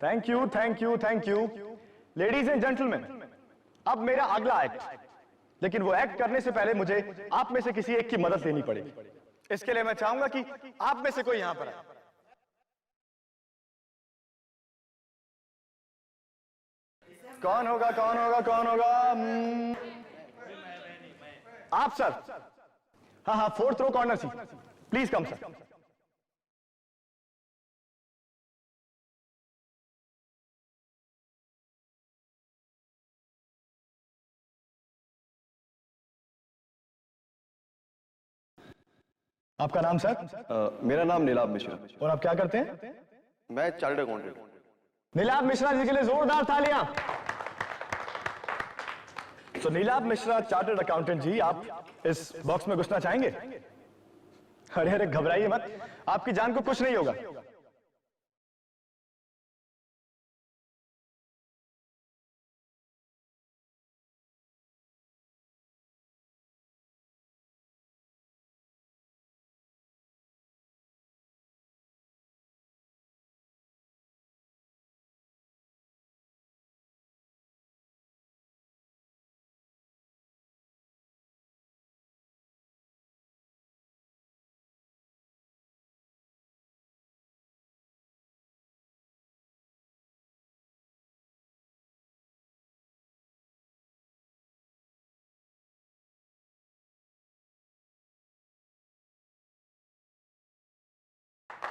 Thank you thank you thank you. Ladies and gentleman, अब मेरा अगला एक्ट, लेकिन वो एक्ट करने से पहले मुझे आप में से किसी एक की मदद लेनी पड़ेगी। इसके लिए मैं चाहूंगा कि आप में से कोई यहां पर आए। कौन होगा कौन होगा कौन होगा? आप सर। हाँ हाँ, fourth row corner C, please come sir. आपका नाम सर? मेरा नाम नीलाभ मिश्रा। और आप क्या करते हैं? मैं चार्टर्ड अकाउंटेंट। नीलाभ मिश्रा जी के लिए जोरदार तालियां। तो नीलाभ मिश्रा चार्टर्ड अकाउंटेंट जी, आप इस बॉक्स में घुसना चाहेंगे? अरे अरे घबराइए मत, आपकी जान को कुछ नहीं होगा।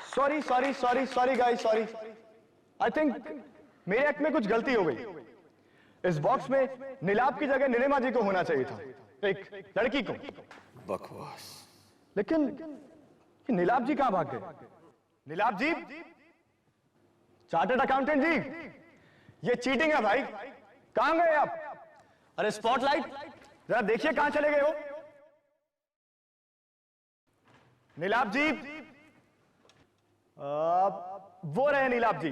Sorry sorry sorry sorry guys, sorry. I think मेरे एक्ट में कुछ गलती हो गई। इस बॉक्स में नीलाभ की जगह नीलिमा जी को होना चाहिए था, एक लड़की को। बकवास। लेकिन ये नीलाभ जी कहां भाग गए? नीलाभ जी, चार्टर्ड अकाउंटेंट जी, ये चीटिंग है भाई। कहां गए आप? अरे स्पॉटलाइट जरा देखिए कहां चले गए हो? नीलाभ जी, वो रहे नीलाभ जी।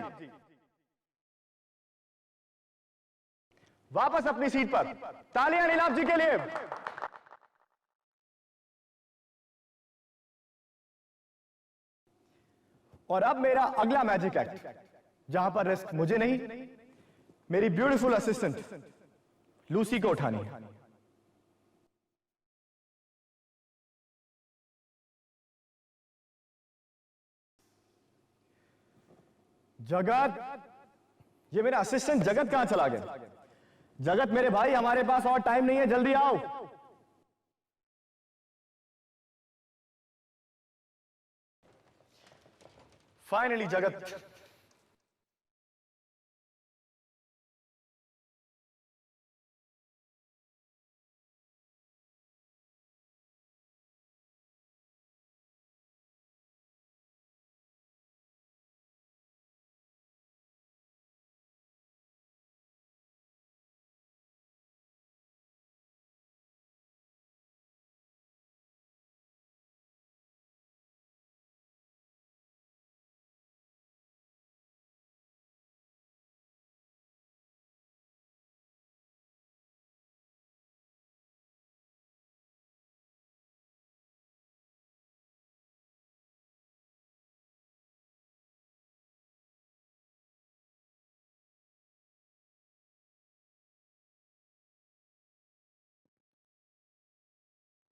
वापस अपनी सीट पर। तालियां नीलाभ जी के लिए। और अब मेरा अगला मैजिक एक्ट, जहां पर रिस्क मुझे नहीं, मेरी ब्यूटीफुल असिस्टेंट लूसी को उठानी है। जगत, ये मेरा असिस्टेंट जगत कहां चला गया? जगत मेरे भाई, हमारे पास और टाइम नहीं है, जल्दी आओ। फाइनली जगत।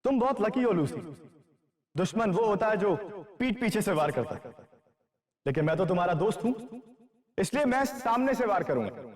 तुम बहुत लकी हो लूसी। दुश्मन वो होता है जो पीठ पीछे से वार करता है, लेकिन मैं तो तुम्हारा दोस्त हूं, इसलिए मैं सामने से वार करूंगा।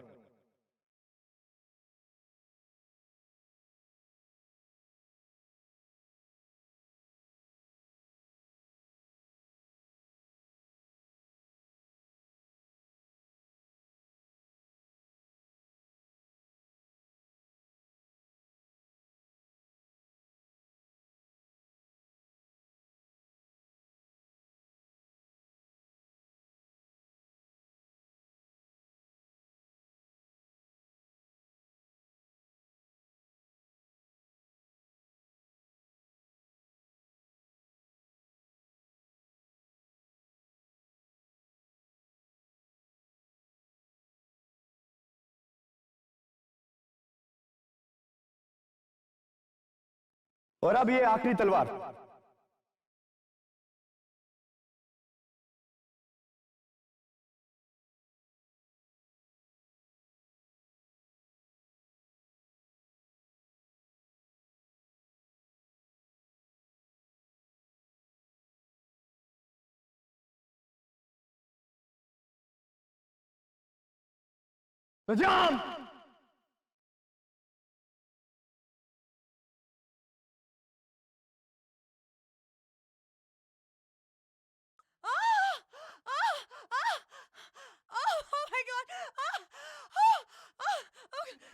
और अब ये आखिरी तलवार। जाम।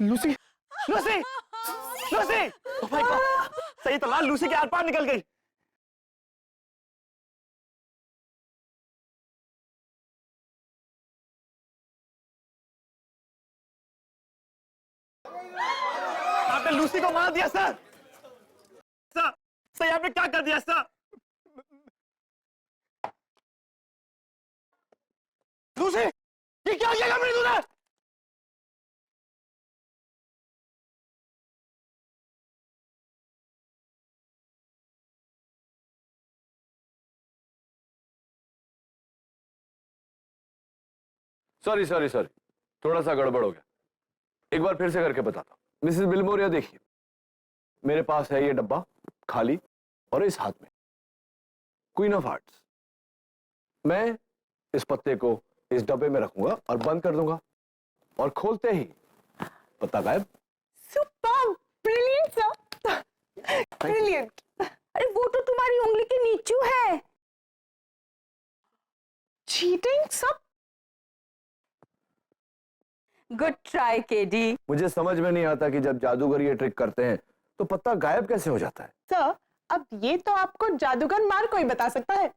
Lucy, Lucy, Lucy, oh my God, सही तो लूसी के आर पार निकल गई। आपने लूसी को मार दिया सर। सर, सर आपने क्या कर दिया सर? लूसी, ये क्या किया मेरे तूने? सॉरी सॉरी सॉरी, थोड़ा सा गड़बड़ हो गया। एक बार फिर से करके बताता हूं। मिसेस बिलमोरिया, देखिए, मेरे पास है ये डब्बा खाली और इस हाथ में क्वीन ऑफ हार्ट्स। मैं इस पत्ते को इस डब्बे में रखूंगा और बंद कर दूंगा, और खोलते ही पत्ता गायब। Superb, brilliant sir, brilliant. अरे वो तो तुम्हारी उंगली के नीचू है। चीटिंग सब। Good try KD. मुझे समझ में नहीं आता कि जब जादूगर ये ट्रिक करते हैं तो पत्ता गायब कैसे हो जाता है। सर, अब ये तो आपको जादूगर मार्को ही बता सकता है।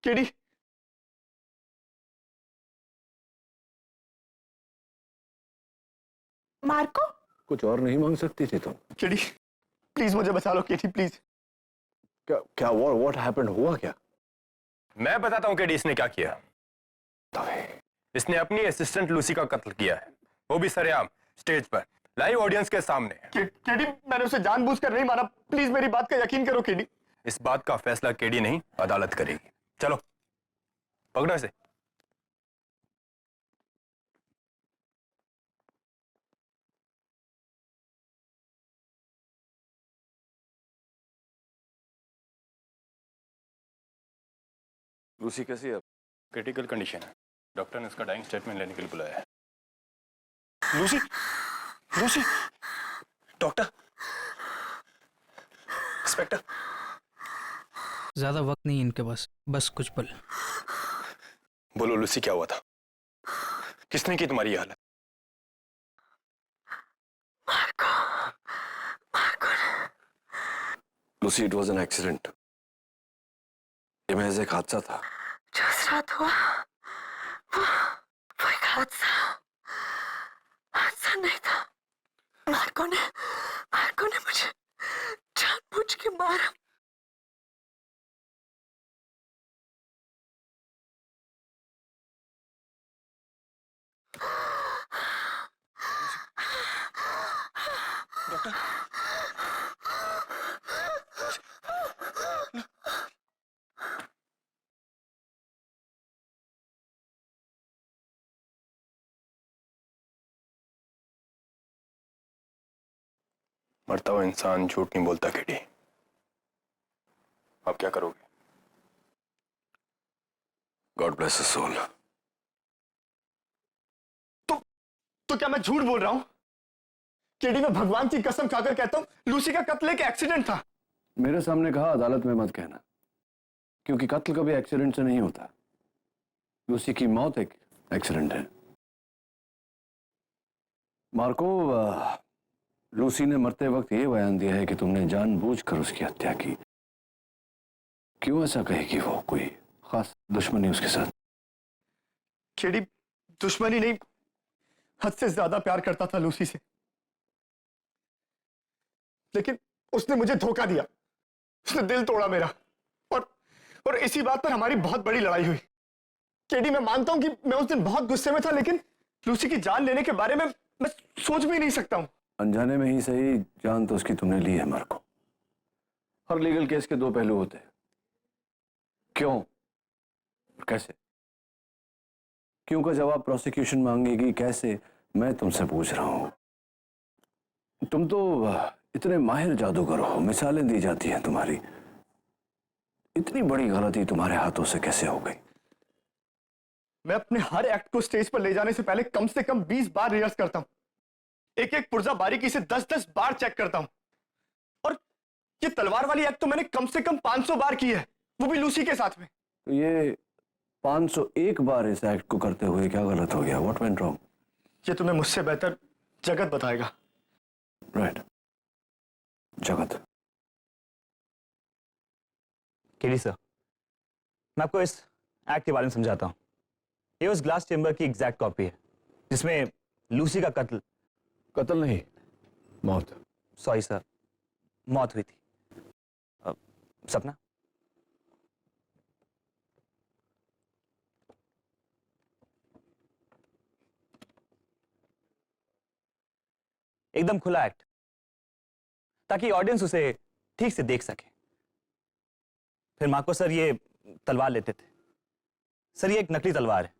केडी, मार्को, कुछ और नहीं मांग सकती थी तुम? केडी, प्लीज मुझे बचा लो केडी, प्लीज। क्या क्या व्हाट हैपेंड, हुआ क्या? मैं बताता हूं कि इसने क्या किया। इसने अपनी असिस्टेंट लूसी का कत्ल किया है, वो भी सरेआम, स्टेज पर, लाइव ऑडियंस के सामने। केडी, मैंने उसे जानबूझकर नहीं मारा, प्लीज मेरी बात का यकीन करो केडी। इस बात का फैसला केडी नहीं, अदालत करेगी। चलो पकड़ो इसे। लूसी कैसी है? क्रिटिकल कंडीशन है, डॉक्टर ने उसका डाइंग स्टेटमेंट लेने के लिए बुलाया है। Lucy, Lucy, doctor, inspector. ज्यादा वक्त नहीं इनके पास, बस कुछ पल। बोलो लूसी, क्या हुआ था? किसने की तुम्हारी ये हालत? Lucy, it was an accident. ये महज एक हादसा था। जो उस रात हुआ वो एक हादसा हादसा नहीं था। मार्को ने मुझे जानबूझ के मारा। डॉक्टर, मरता हुआ इंसान झूठ नहीं बोलता केडी। अब क्या करोगे? God bless his soul. तो क्या मैं झूठ बोल रहा हूं? केडी, मैं भगवान की कसम खाकर कहता हूं लूसी का कत्ल एक एक्सीडेंट था। मेरे सामने कहा, अदालत में मत कहना, क्योंकि कत्ल कभी एक्सीडेंट से नहीं होता। लूसी की मौत एक एक्सीडेंट है। मार्को, लूसी ने मरते वक्त यह बयान दिया है कि तुमने जानबूझकर उसकी हत्या की। क्यों ऐसा कहेगी वो? कोई खास दुश्मनी उसके साथ? केडी, दुश्मनी नहीं, हद से ज्यादा प्यार करता था लूसी से, लेकिन उसने मुझे धोखा दिया। उसने दिल तोड़ा मेरा, और इसी बात पर हमारी बहुत बड़ी लड़ाई हुई। केडी, मैं मानता हूं कि मैं उस दिन बहुत गुस्से में था, लेकिन लूसी की जान लेने के बारे में मैं सोच भी नहीं सकता हूं। अनजाने में ही सही, जान तो उसकी तुमने ली है मार्को। हर लीगल केस के दो पहलू होते हैं। क्यों और कैसे? क्यों का जवाब प्रोसिक्यूशन मांगेगी, कैसे मैं तुमसे पूछ रहा हूं। तुम तो इतने माहिर जादूगर हो, मिसालें दी जाती हैं तुम्हारी। इतनी बड़ी गलती तुम्हारे हाथों से कैसे हो गई? मैं अपने हर एक्ट को स्टेज पर ले जाने से पहले कम से कम 20 बार रिहर्स करता हूं। एक एक पुर्जा बारीकी से 10-10 बार चेक करता हूं। और ये तलवार वाली एक्ट तो मैंने कम से कम 500 बार की है, वो भी लूसी के साथ में। तो ये 501 बार इस एक्ट को करते हुए क्या गलत हो गया? What went wrong? ये तुम्हें मुझसे बेहतर जगत बताएगा। राइट, जगत। केली सर, मैं आपको इस एक्ट के बारे में समझाता हूं। ये उस ग्लास चेंबर की एग्जैक्ट कॉपी है जिसमें लूसी का कत्ल नहीं, मौत। सॉरी सर, मौत हुई थी। सपना, एकदम खुला एक्ट, ताकि ऑडियंस उसे ठीक से देख सके। फिर मार्को सर ये तलवार लेते थे। सर ये एक नकली तलवार है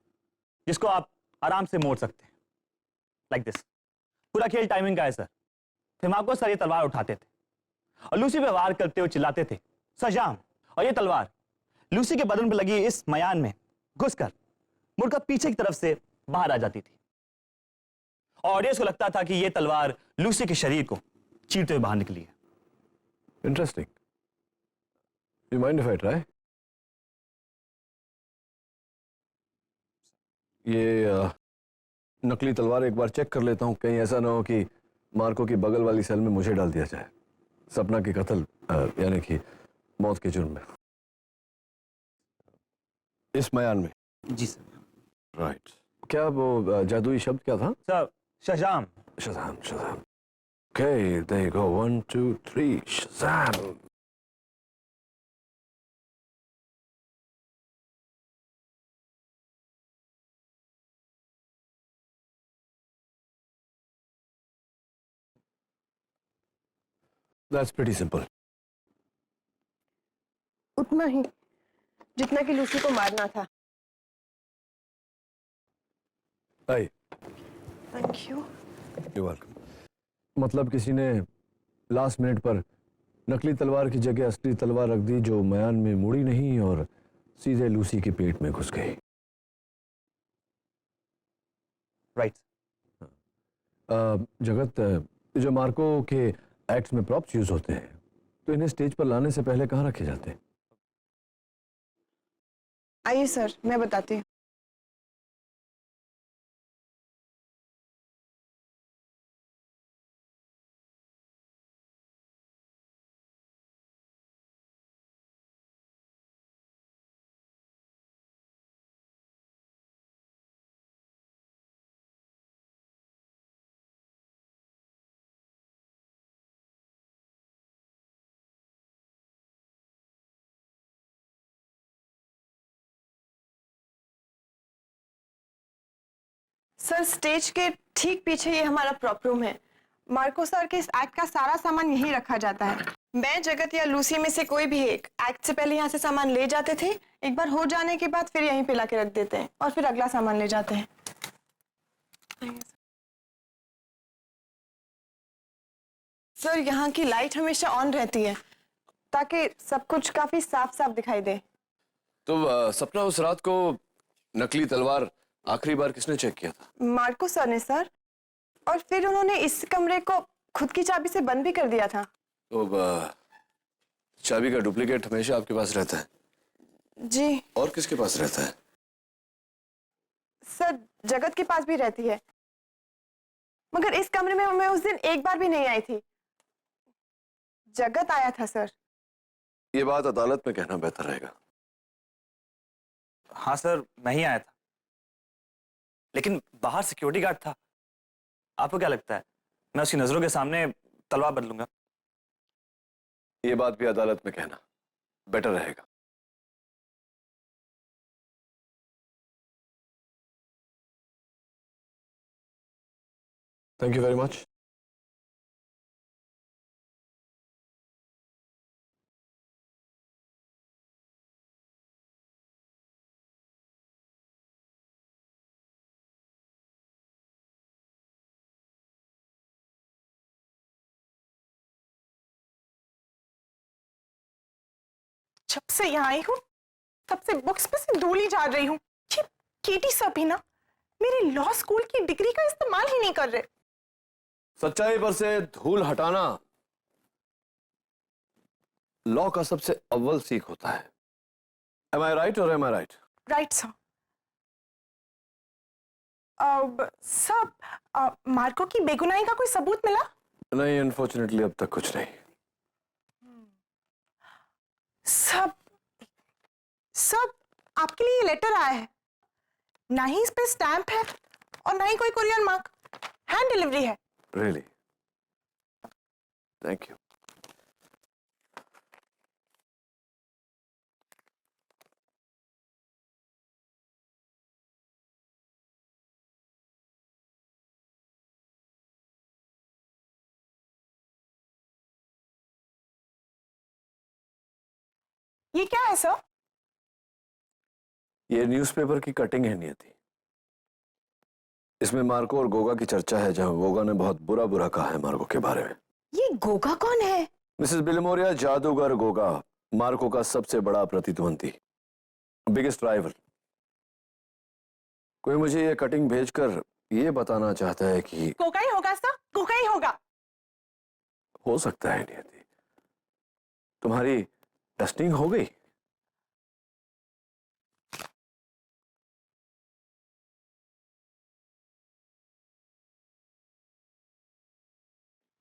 जिसको आप आराम से मोड़ सकते हैं, लाइक दिस। पूरा खेल टाइमिंग का है सर। फिर मार्को सर ये तलवार उठाते थे और लूसी पे वार करते हुए चिल्लाते थे, सजाम। और ये तलवार लूसी के बदन पर लगी इस मयान में घुसकर मुड़कर पीछे की तरफ से बाहर आ जाती थी। और ऑडियंस को लगता था कि ये तलवार लूसी के शरीर को चीरते हुए बाहर निकली है। Interesting. You mind if I try? ये नकली तलवार एक बार चेक कर लेता हूं, कहीं ऐसा ना हो कि मार्को की बगल वाली सेल में मुझे डाल दिया जाए, सपना के कत्ल यानी कि मौत के जुर्म में, इस मयान में। जी सर। राइट। क्या वो जादुई शब्द क्या था? Sir, Shazam. Shazam, Shazam. Okay, there you go. 1, 2, 3, Shazam! That's pretty simple. उतना ही जितना कि लूसी को मारना था। Hey, thank you. you're welcome. मतलब किसी ने लास्ट मिनट पर नकली तलवार की जगह असली तलवार रख दी जो मयान में मुड़ी नहीं और सीधे लूसी के पेट में घुस गई। राइट। जगत, जो मार्को के एक्ट्स में प्रॉप्स यूज होते हैं, तो इन्हें स्टेज पर लाने से पहले कहाँ रखे जाते हैं? आइए सर, मैं बताती हूँ। सर, स्टेज के ठीक पीछे ये हमारा प्रॉप रूम है। मार्को सर के इस एक्ट का सारा सामान यहीं रखा जाता है। मैं, जगत या लूसी में से कोई भी एक एक्ट से पहले यहाँ से सामान ले जाते थे। एक बार हो जाने के बाद फिर यहीं पे लाके रख देते हैं और फिर अगला सामान ले जाते हैं। सर, यहाँ की लाइट हमेशा ऑन रहती है ताकि सब कुछ काफी साफ साफ दिखाई दे। तो सपना, उस रात को नकली तलवार आखिरी बार किसने चेक किया था? मार्को सर ने सर, और फिर उन्होंने इस कमरे को खुद की चाबी से बंद भी कर दिया था। तो चाबी का डुप्लीकेट हमेशा आपके पास रहता है? जी और किसके पास रहता है? सर, जगत के पास भी रहती है, मगर इस कमरे में मैं उस दिन एक बार भी नहीं आई थी। जगत आया था सर। ये बात अदालत में कहना बेहतर रहेगा। हाँ सर, मैं ही आया था, लेकिन बाहर सिक्योरिटी गार्ड था। आपको क्या लगता है मैं उसकी नजरों के सामने तलवार बदलूंगा? ये बात भी अदालत में कहना बेटर रहेगा। Thank you very much. जब से यहाँ आई हूँ तब से बुक्स पे से धूल झाड़ रही हूँ। ये केटी सब भी ना मेरी लॉ स्कूल की डिग्री का इस्तेमाल ही नहीं कर रहे। सच्चाई पर से धूल हटाना लॉ का सबसे अव्वल सीख होता है। Am I right or am I right? Right sir. Sir, Marco की बेगुनाही का कोई सबूत मिला? नहीं, अनफॉर्चुनेटली अब तक कुछ नहीं। सब आपके लिए ये लेटर आया है। ना ही इस पे स्टैंप है और ना ही कोई कुरियर मार्क, हैंड डिलीवरी है। Really? Thank you. ये क्या है सर? ये न्यूज़पेपर की कटिंग है नियति। इसमें मार्को और गोगा की चर्चा है, जहां गोगा ने बहुत बुरा बुरा कहा है मार्को के बारे में। ये गोगा कौन है? मिसेस बिलमोरिया, जादूगर गोगा मार्को का सबसे बड़ा प्रतिद्वंदी, बिगेस्ट राइवल। कोई मुझे ये कटिंग भेजकर ये बताना चाहता है कि गोगा ही होगा सर, गोगा ही होगा। हो सकता है नियति, तुम्हारी टेस्टिंग हो गई?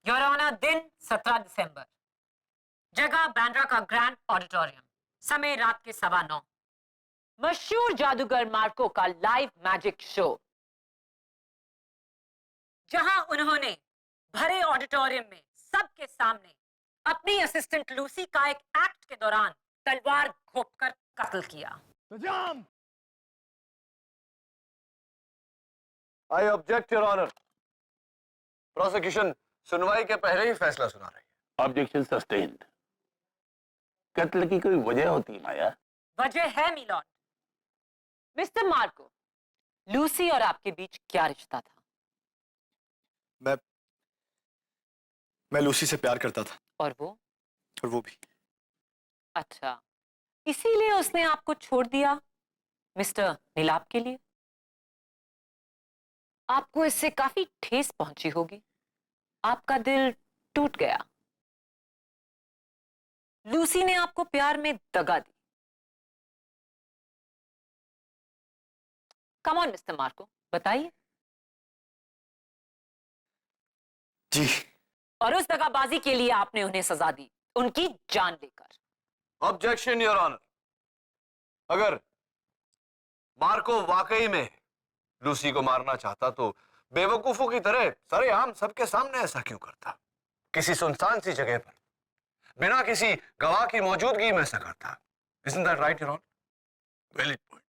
योर ऑनर, दिन 17 दिसंबर, जगह बांद्रा का ग्रैंड ऑडिटोरियम, समय रात के 9:15। मशहूर जादूगर मार्को का लाइव मैजिक शो, जहां उन्होंने भरे ऑडिटोरियम में सबके सामने अपनी असिस्टेंट लूसी का एक एक्ट के दौरान तलवार घोंपकर कत्ल किया। I object your honour. Prosecution सुनवाई के पहले ही फैसला सुना रही है। Objection sustained. कत्ल की कोई वजह होती है माया? वजह है मिलॉर्ड। मिस्टर मार्को, लूसी और आपके बीच क्या रिश्ता था? मैं लूसी से प्यार करता था। और वो भी। अच्छा, इसीलिए उसने आपको छोड़ दिया मिस्टर नीलाप के लिए? आपको इससे काफी ठेस पहुंची होगी, आपका दिल टूट गया। लूसी ने आपको प्यार में दगा दी। कम ऑन मिस्टर मार्को, बताइए। जी। और उस दगाबाजी के लिए आपने उन्हें सजा दी, उनकी जान लेकर। Objection your honour. अगर मार्को वाकई में लूसी को मारना चाहता तो बेवकूफों की तरह सरेआम सबके सामने ऐसा क्यों करता? किसी सुनसान सी जगह पर बिना किसी गवाह की मौजूदगी में ऐसा करता। Isn't that right, your honor? Valid point.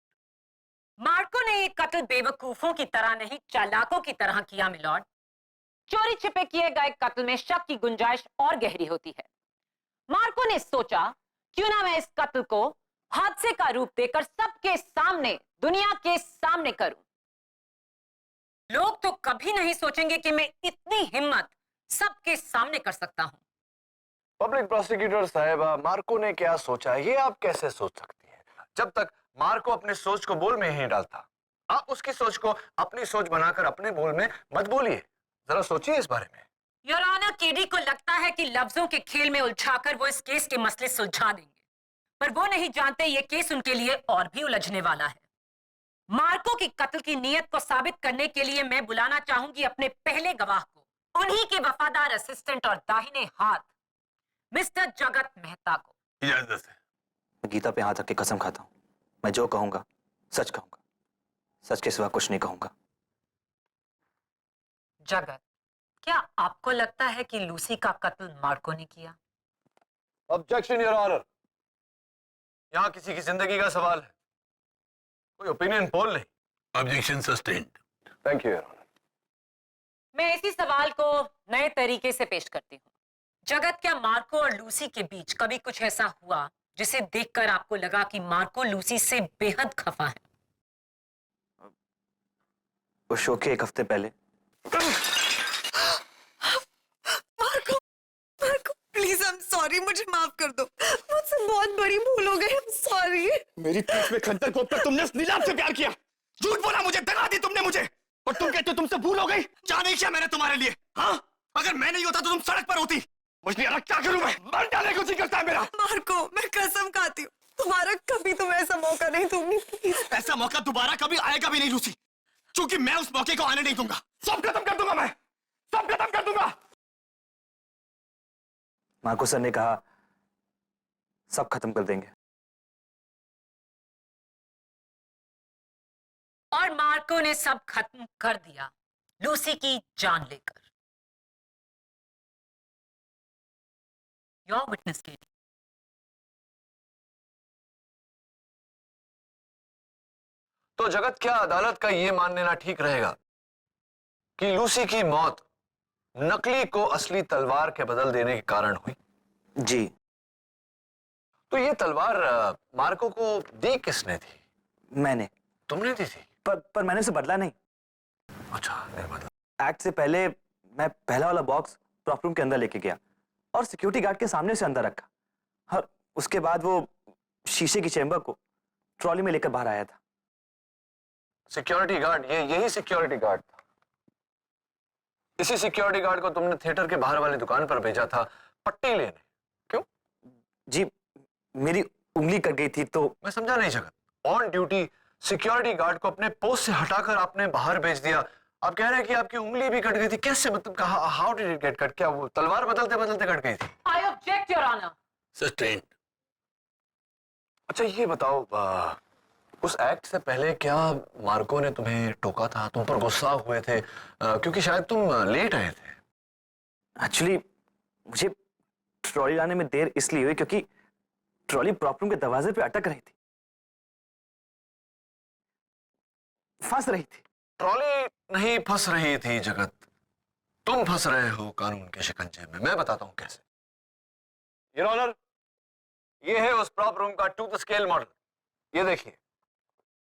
Marco ने ये कत्ल बेवकूफों की तरह नहीं, चालाकों की तरह किया मिलॉर्ड। चोरी छिपे किए गए कत्ल में शक की गुंजाइश और गहरी होती है। मार्को ने सोचा, क्यों ना मैं इस कत्ल को हादसे का रूप देकर सबके सामने, दुनिया के सामने करूं। लोग तो कभी नहीं सोचेंगे कि मैं इतनी हिम्मत सबके सामने कर सकता हूं। पब्लिक प्रोसिक्यूटर साहिबा, मार्को ने क्या सोचा ये आप कैसे सोच सकती हैं? जब तक मार्को अपने सोच को बोल में ही डालता, आप उसकी सोच को अपनी सोच बनाकर अपने बोल में मत बोलिए। जरा सोचिए इस बारे में। योर ऑनर, केडी को लगता है कि लफ्जों के खेल में उलझाकर वो इस केस के मसले सुलझा देंगे, पर वो नहीं जानते ये केस उनके लिए और भी उलझने वाला है। मार्को की कत्ल की नीयत को साबित करने के लिए मैं बुलाना चाहूंगी अपने पहले गवाह को, उन्हीं के वफादार असिस्टेंट और दाहिने हाथ मिस्टर जगत मेहता को। इजाजत है। गीता पे हाथ रख के कसम खाता हूं, मैं जो कहूंगा सच कहूंगा, सच के सिवा कुछ नहीं कहूंगा। जगत, क्या आपको लगता है कि लूसी का कत्ल मार्को ने किया? Objection your honour. यहां किसी की जिंदगी का सवाल है, कोई ओपिनियन पोल नहीं। Objection sustained. Thank you your honour. मैं इसी सवाल को नए तरीके से पेश करती हूँ। जगत, क्या मार्को और लूसी के बीच कभी कुछ ऐसा हुआ जिसे देखकर आपको लगा कि मार्को लूसी से बेहद खफा है? उस शो के एक हफ्ते पहले। Marco, Marco, please I am sorry, मुझे माफ कर दो, मुझसे बहुत बड़ी भूल हो गई, सॉरी। मेरी पीठ में खंजर घोंपकर तुमने उस नीलाम से प्यार किया, झूठ बोला मुझे, दगा दी तुमने मुझे, और तुम कहते हो तुमसे भूल हो गई। क्या नहीं किया मैंने तुम्हारे लिए? हाँ, अगर मैं नहीं होता तो तुम सड़क पर होती। मुझे अलग क्या करूं मैं? मर डालने को जी करता है मेरा। मार्को, मैं कसम खाती हूँ, तुम्हारा कभी तुम ऐसा मौका नहीं दूंगी, प्लीज। ऐसा मौका दोबारा कभी आएगा भी नहीं लूसी, क्योंकि मैं उस मौके को आने नहीं दूंगा। सब खत्म कर दूंगा मैं, सब खत्म कर दूंगा। मार्को सर ने कहा सब खत्म कर देंगे। और मार्को ने सब खत्म कर दिया, लूसी की जान लेकर। योर विटनेस केटी। तो जगत, क्या अदालत का यह मान लेना ठीक रहेगा कि लूसी की मौत नकली को असली तलवार के बदल देने के कारण हुई? जी। तो ये तलवार मार्को को दी किसने थी? मैंने। तुमने दी थी? पर मैंने उसे बदला नहीं। अच्छा, नहीं बदला। एक्ट से पहले मैं पहला वाला बॉक्स प्रॉप रूम के अंदर लेके गया और सिक्योरिटी गार्ड के सामने से अंदर रखा, और उसके बाद वो शीशे की चेंबर को ट्रॉली में लेकर बाहर आया था। सिक्योरिटी गार्ड, यही सिक्योरिटी गार्ड था? इसी सिक्योरिटी गार्ड को तुमने थिएटर के बाहर वाली दुकान पर भेजा था पट्टी लेने, क्यों? जी, मेरी उंगली कट गई थी तो। मैं समझा नहीं जगत। ऑन ड्यूटी सिक्योरिटी गार्ड को अपने पोस्ट से हटाकर आपने बाहर भेज दिया। आप कह रहे हैं कि आपकी उंगली भी कट गई थी, कैसे? मतलब how did it get cut? क्या वो तलवार बदलते बदलते कट गई थी? I object your honour. Sustained. अच्छा, ये बताओ, उस एक्ट से पहले क्या मार्को ने तुम्हें टोका था, तुम पर गुस्सा हुए थे, क्योंकि शायद तुम लेट आए थे? एक्चुअली मुझे ट्रॉली लाने में देर इसलिए हुई क्योंकि ट्रॉली प्रॉप रूम के दरवाजे पे अटक रही थी, फंस रही थी। ट्रॉली नहीं फंस रही थी जगत, तुम फंस रहे हो कानून के शिकंजे में। मैं बताता हूं कैसे। योर ऑनर, ये है उस प्रॉप रूम का टू द स्केल मॉडल। ये देखिए,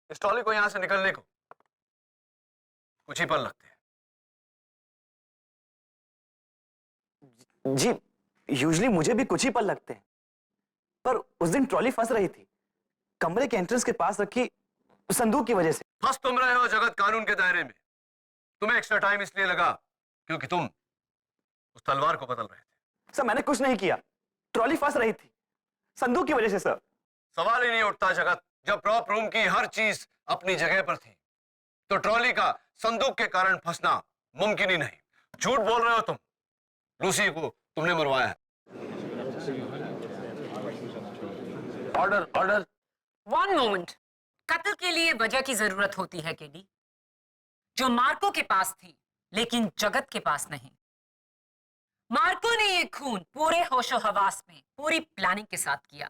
इस ट्रॉली को यहां से निकलने को कुछ ही पल लगते हैं। जी, यूजुअली मुझे भी कुछ ही पल लगते हैं, पर उस दिन ट्रॉली फंस रही थी कमरे के एंट्रेंस के पास रखी संदूक की वजह से। फंस तुम रहे हो जगत कानून के दायरे में। तुम्हें एक्स्ट्रा टाइम इसलिए लगा क्योंकि तुम उस तलवार को बदल रहे थे। सर, मैंने कुछ नहीं किया, ट्रॉली फंस रही थी संदूक की वजह से। सर, सवाल ही नहीं उठता जगत। जब प्रॉप रूम की हर चीज अपनी जगह पर थी तो ट्रॉली का संदूक के कारण फंसना मुमकिन ही नहीं। झूठ बोल रहे हो तुम। लूसी को तुमने मरवाया है। Order, order. One moment. कत्ल के लिए वजह की जरूरत होती है केडी, जो मार्को के पास थी लेकिन जगत के पास नहीं। मार्को ने ये खून पूरे होशो हवास में पूरी प्लानिंग के साथ किया,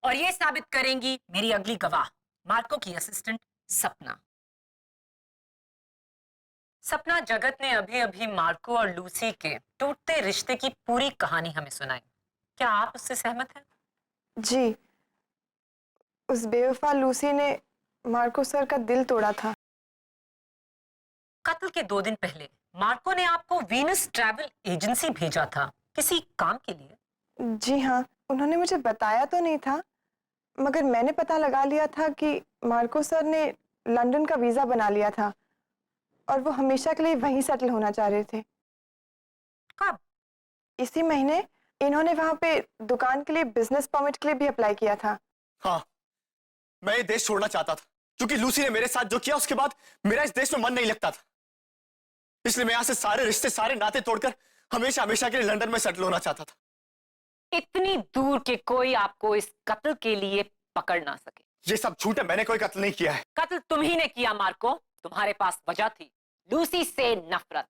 और ये साबित करेंगी मेरी अगली गवाह, मार्को की असिस्टेंट सपना। सपना, जगत ने अभी अभी मार्को और लूसी के टूटते रिश्ते की पूरी कहानी हमें सुनाई। क्या आप उससे सहमत हैं? जी, उस बेवफा लूसी ने मार्को सर का दिल तोड़ा था। कत्ल के 2 दिन पहले मार्को ने आपको वीनस ट्रैवल एजेंसी भेजा था किसी काम के लिए। जी हाँ, उन्होंने मुझे बताया तो नहीं था, मगर मैंने पता लगा लिया था कि मार्को सर ने लंदन का वीजा बना लिया था और वो हमेशा के लिए वहीं सेटल होना चाह रहे थे। कब? इसी महीने इन्होंने वहां पे दुकान के लिए बिजनेस परमिट के लिए भी अप्लाई किया था। हाँ, मैं ये देश छोड़ना चाहता था क्योंकि लूसी ने मेरे साथ जो किया उसके बाद मेरा इस देश में मन नहीं लगता था। इसलिए मैं यहां से सारे रिश्ते, सारे नाते तोड़कर हमेशा हमेशा के लिए लंदन में सेटल होना चाहता था। इतनी दूर के कोई आपको इस कत्ल के लिए पकड़ ना सके। ये सब झूठ है, मैंने कोई कत्ल नहीं किया है। कत्ल तुम ही ने किया मार्को। तुम्हारे पास वजह थी, लूसी से नफरत।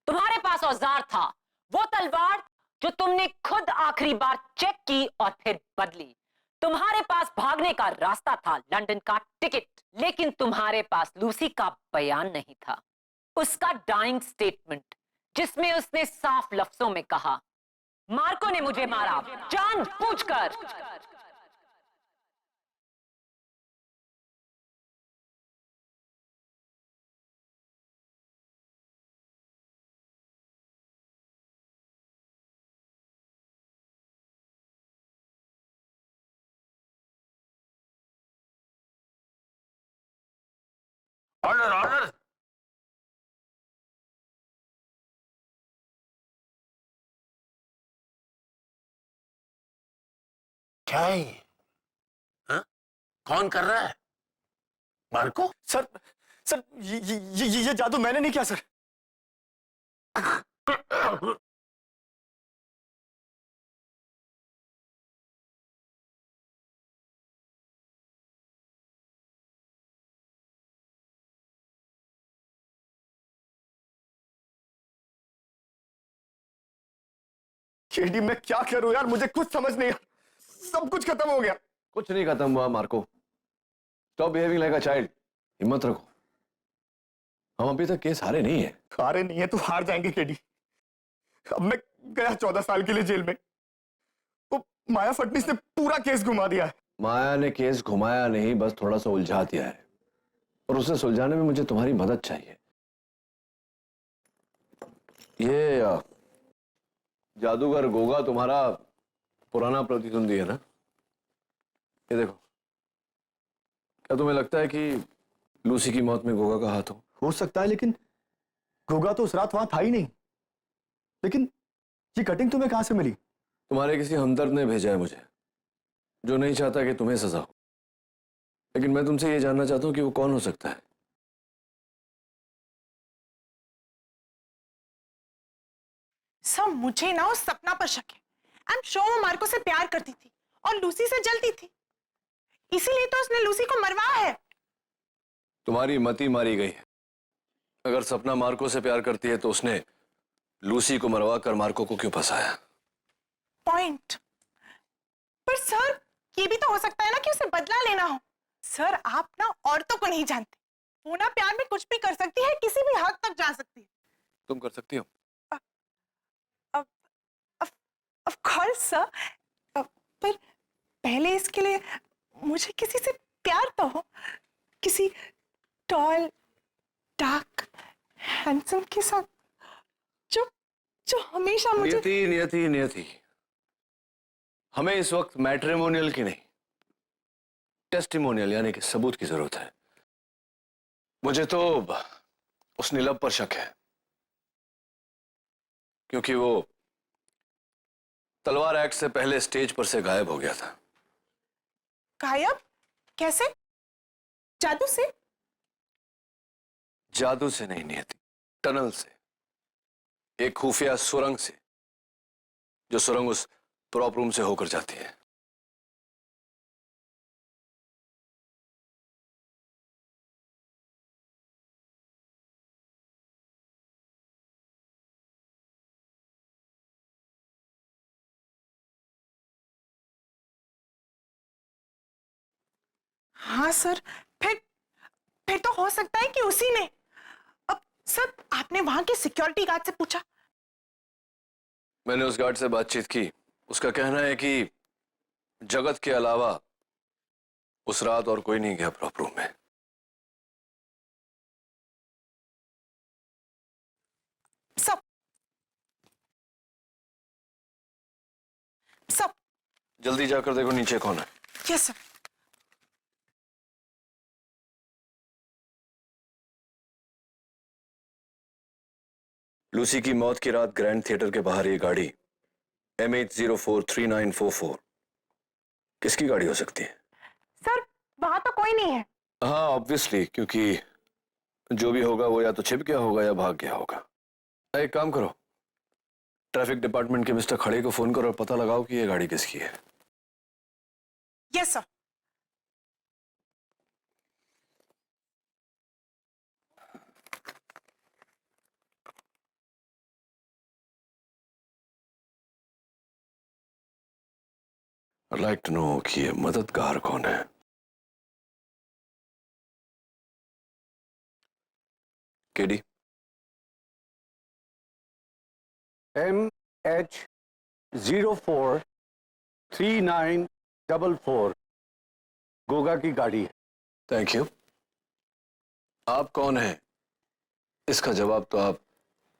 तुम्हारे पास औजार था, वो तलवार जो तुमने खुद आखिरी बार चेक की और फिर बदली। तुम्हारे पास भागने का रास्ता था, लंदन का टिकट, लेकिन तुम्हारे पास लूसी का बयान नहीं था, उसका डाइंग स्टेटमेंट, जिसमें उसने साफ लफ्जों में कहा, मार्को ने मुझे मारा जानबूझकर। Order order. क्या है ये? हाँ? कौन कर रहा है? मार्को? सर सर ये जादू मैंने नहीं किया सर। केडी मैं क्या करूं यार, मुझे कुछ समझ नहीं आ, सब कुछ खत्म हो गया। कुछ नहीं खत्म हुआ Marco. Stop behaving like a child. हिम्मत रखो, हम अभी तक केस हारे नहीं है। हारे नहीं है तो हार जाएंगे केडी। अब मैं गया 14 साल के लिए जेल में, वो माया फडनीस ने पूरा केस घुमा दिया है। माया ने केस घुमाया नहीं, बस थोड़ा सा उलझा दिया है, और उसे सुलझाने में मुझे तुम्हारी मदद चाहिए। ये जादूगर गोगा तुम्हारा पुराना प्रतिद्वंदी है ना? ये देखो, क्या तुम्हें लगता है कि लूसी की मौत में गोगा का हाथ हो सकता है, लेकिन गोगा तो उस रात वहां था ही नहीं। लेकिन ये कटिंग तुम्हें कहां से मिली? तुम्हारे किसी हमदर्द ने भेजा है मुझे, जो नहीं चाहता कि तुम्हें सजा हो। लेकिन मैं तुमसे ये जानना चाहता हूं कि वो कौन हो सकता है। सब मुझे ना उस सपना पर शक है। आई एम श्योर वो मार्को से प्यार करती थी और लूसी से जलती थी, इसीलिए तो उसने लूसी को मरवाया है। तुम्हारी मती मारी गई है। अगर सपना मार्को से प्यार करती है तो उसने लूसी को मरवा कर मार्को को क्यों फंसाया? पॉइंट। पर सर, ये भी तो हो सकता है ना कि उसे बदला लेना हो। सर, आप ना औरतों को नहीं जानते, वो ना प्यार में कुछ भी कर सकती है, किसी भी हद तक जा सकती है। तुम कर सकती हो? ऑफ कोर्स सर, पर पहले इसके लिए मुझे किसी से प्यार तो हो, किसी टॉल डार्क हैंडसम के साथ, जो जो हमेशा मुझे। नियति नियति नियति, हमें इस वक्त मैट्रिमोनियल की नहीं, टेस्टिमोनियल यानी कि सबूत की जरूरत है। मुझे तो उस नीलम पर शक है, क्योंकि वो तलवार एक्ट से पहले स्टेज पर से गायब हो गया था। गायब? कैसे? जादू से? जादू से नहीं नियति, टनल से, एक खुफिया सुरंग से, जो सुरंग उस प्रॉप रूम से होकर जाती है। हाँ सर, फिर तो हो सकता है कि उसी ने। अब सर, आपने वहां के सिक्योरिटी गार्ड से पूछा? मैंने उस गार्ड से बातचीत की। उसका कहना है कि जगत के अलावा उस रात और कोई नहीं गया प्रॉप रूम में। सब जल्दी जाकर देखो नीचे कौन है। Yes sir. लूसी की मौत की रात ग्रैंड थिएटर के बाहर ये गाड़ी MH043944 किसकी गाड़ी हो सकती है? सर, वहां तो कोई नहीं है। हाँ ऑब्वियसली, क्योंकि जो भी होगा वो या तो छिप गया होगा या भाग गया होगा। एक काम करो, ट्रैफिक डिपार्टमेंट के मिस्टर खड़े को फोन करो और पता लगाओ कि ये गाड़ी किसकी है। Yes sir. I'd like to know कि ये मददगार कौन है। केडी? MH043944 गोगा की गाड़ी है। Thank you. आप कौन हैं? इसका जवाब तो आप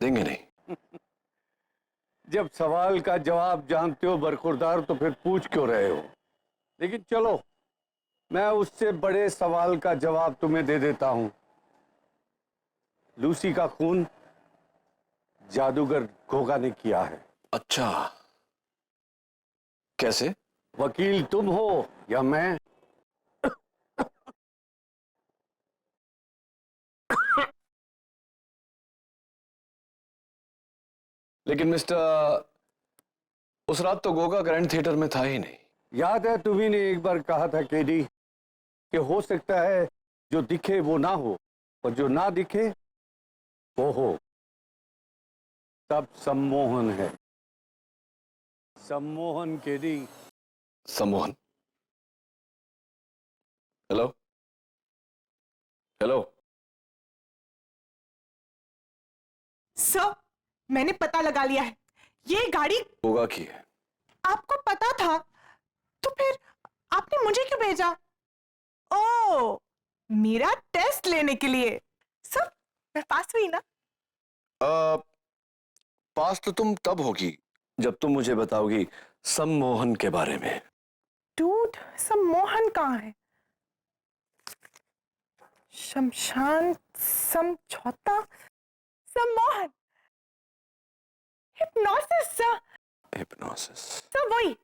देंगे नहीं। जब सवाल का जवाब जानते हो बरखुरदार, तो फिर पूछ क्यों रहे हो? लेकिन चलो, मैं उससे बड़े सवाल का जवाब तुम्हें दे देता हूं। लूसी का खून जादूगर गोगा ने किया है। अच्छा, कैसे? वकील तुम हो या मैं? लेकिन मिस्टर, उस रात तो गोगा ग्रैंड थिएटर में था ही नहीं। याद है तुम्ही ने एक बार कहा था केडी कि हो सकता है जो दिखे वो ना हो और जो ना दिखे वो हो। तब सम्मोहन है। सम्मोहन केडी। सम्मोहन? Hello hello. सर, मैंने पता लगा लिया है, ये गाड़ी गोगा की है। आपको पता था तो फिर आपने मुझे क्यों भेजा? ओ, मेरा टेस्ट लेने के लिए। सर, मैं पास हुई ना? पास तो तुम तब होगी जब तुम मुझे बताओगी सम्मोहन के बारे में। डूड, सम्मोहन कहाँ है? शमशान समझौता, सम्मोहन, हिप्नोसिस सर। हिप्नोसिस? सर वही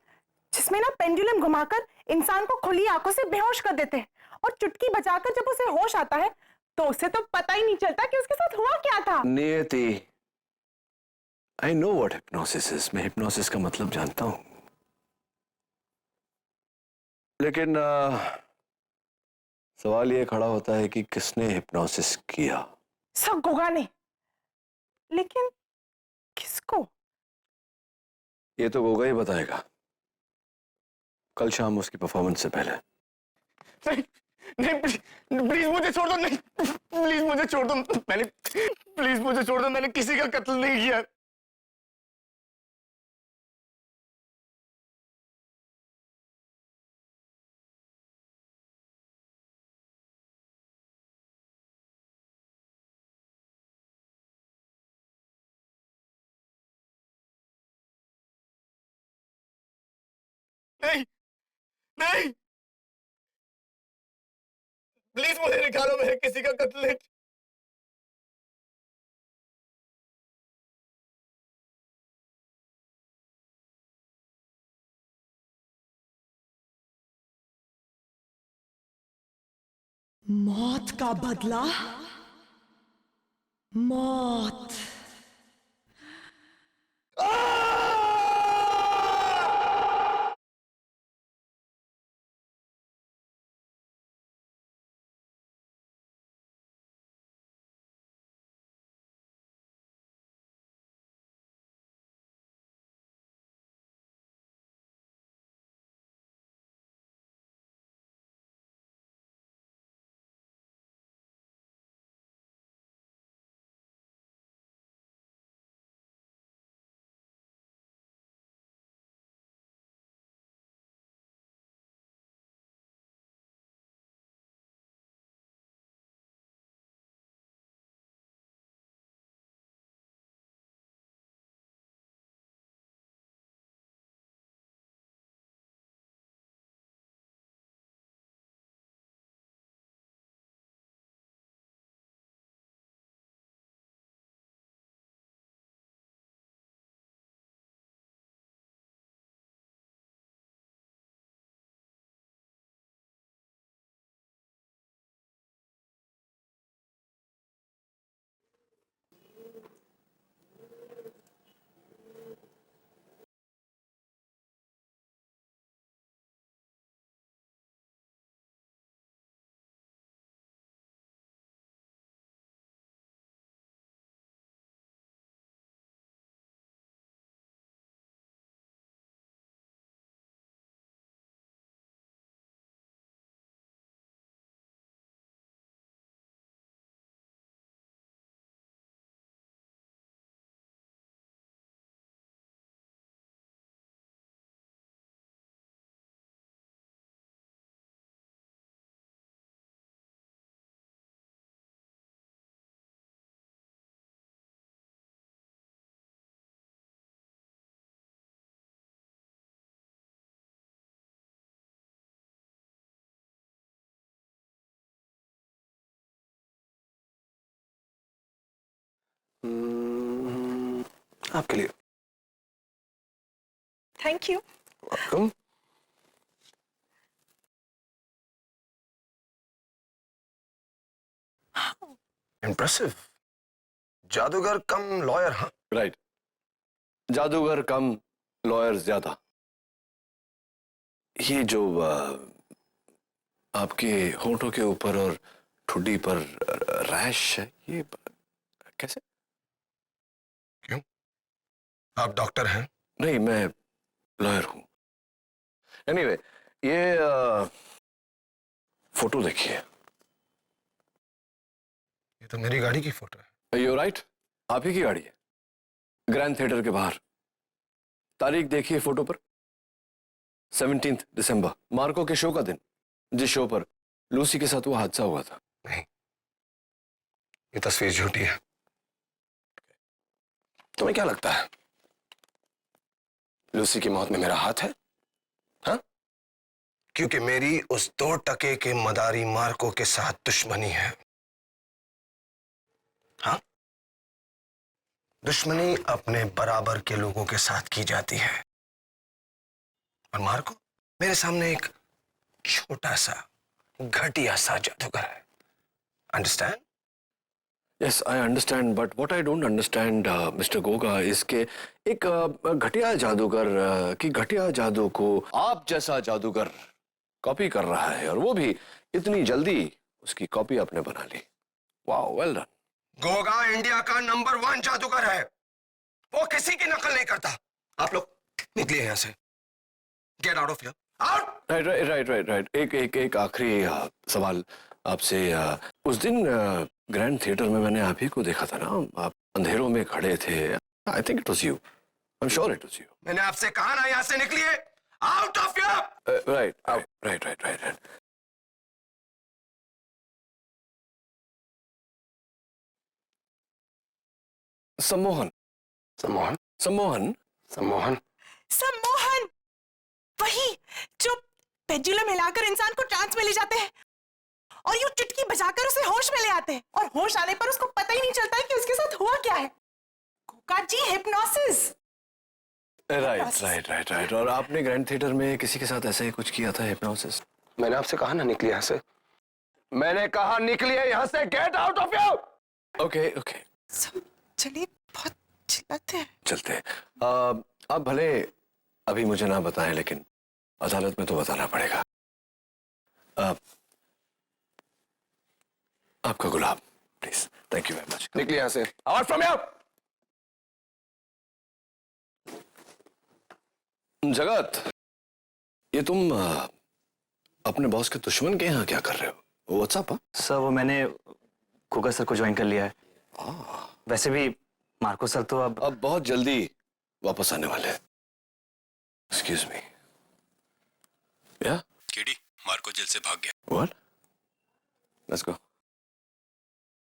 जिसमें ना पेंडुलम घुमाकर इंसान को खुली आंखों से बेहोश कर देते हैं और चुटकी बजाकर जब उसे होश आता है तो उसे तो पता ही नहीं चलता कि उसके साथ हुआ क्या था। नियति, I know what hypnosis is. मैं हिप्नोसिस का मतलब जानता हूं। लेकिन सवाल ये खड़ा होता है कि किसने हिप्नोसिस किया? सब गोगा ने। लेकिन किसको? ये तो गोगा ही बताएगा, कल शाम उसकी परफॉर्मेंस से पहले। नहीं नहीं, प्लीज मुझे छोड़ दो। नहीं, प्लीज मुझे छोड़ दो। प्लीज मुझे छोड़ दो, मैंने किसी का कत्ल नहीं किया। नहीं नहीं, प्लीज मुझे निकालो, मैंने किसी का कत्ल नहीं। मौत का बदला, मौत। आपके लिए। Thank you. वेलकम। इम्प्रेसिव। जादूगर कम लॉयर। हाँ, राइट, जादूगर कम लॉयर ज्यादा। ये जो आपके होठों के ऊपर और ठुड्डी पर रैश है, ये कैसे? क्यों? आप डॉक्टर हैं? नहीं, मैं लॉयर हूं। एनीवे, ये फोटो देखिए। ये तो मेरी गाड़ी की फोटो है। यू राइट, आप ही की गाड़ी है, ग्रैंड थिएटर के बाहर। तारीख देखिए फोटो पर, 17 दिसंबर, मार्को के शो का दिन, जिस शो पर लूसी के साथ वो हादसा हुआ था। नहीं, ये तस्वीर झूठी है। तुम्हें क्या लगता है लूसी की मौत में मेरा हाथ है? हाँ? क्योंकि मेरी उस 2 टके के मदारी मार्को के साथ दुश्मनी है। हाँ? दुश्मनी अपने बराबर के लोगों के साथ की जाती है, और मार्को मेरे सामने एक छोटा सा घटिया सा जादूगर है। Understand? Yes, I understand, but what I don't understand mister Goga इसके एक घटिया जादूगर की घटिया जादू को आप जैसा जादूगर कॉपी कर रहा है, और वो भी इतनी जल्दी उसकी कॉपी आपने बना ली। Wow, well done. Goga India का नंबर 1 जादूगर है, वो किसी की नकल नहीं करता। आप लोग निकलिए यहां से। Get out of here, out. Right right right right right. एक आखिरी सवाल आपसे। उस दिन ग्रैंड थिएटर में मैंने आप ही को देखा था ना, आप अंधेरों में खड़े थे। I think it was you, I am sure it was you. मैंने आपसे कहा ना, यहां से निकलिए, out of here. Right right right right. सम्मोहन सम्मोहन सम्मोहन सम्मोहन सम्मोहन, वही जो पेंडुलम हिलाकर इंसान को ट्रांस में ले जाते हैं और यूं चुटकी बजाकर उसे होश में ले आते हैं, और होश आने पर उसको पता ही नहीं चलता है कि उसके साथ हुआ क्या है। Goga ji, hypnosis. Right right right right. और आपने ग्रैंड थिएटर में किसी के साथ ऐसा ही कुछ किया था, हिप्नोसिस? मैंने आपसे कहा ना, निकलिए यहां से। मैंने कहा निकलिए यहां से, get out of here. Okay okay, सब चलिए, बहुत चिल्लाते हैं। चलते हैं। आप भले अभी मुझे ना बताएं, लेकिन अदालत में तो बताना पड़ेगा। आपका गुलाब, please. Thank you very much. निकलिए यहां से, आउट फ्रॉम हियर। जगत, ये तुम अपने बॉस के दुश्मन के यहाँ क्या कर रहे हो? व्हाट्सअप? सर, वो मैंने गोगा सर को ज्वाइन कर लिया है। वैसे भी मार्को सर तो अब बहुत जल्दी वापस आने वाले हैं। Excuse me. या केडी, मार्को जेल से भाग गया। What? Let's go.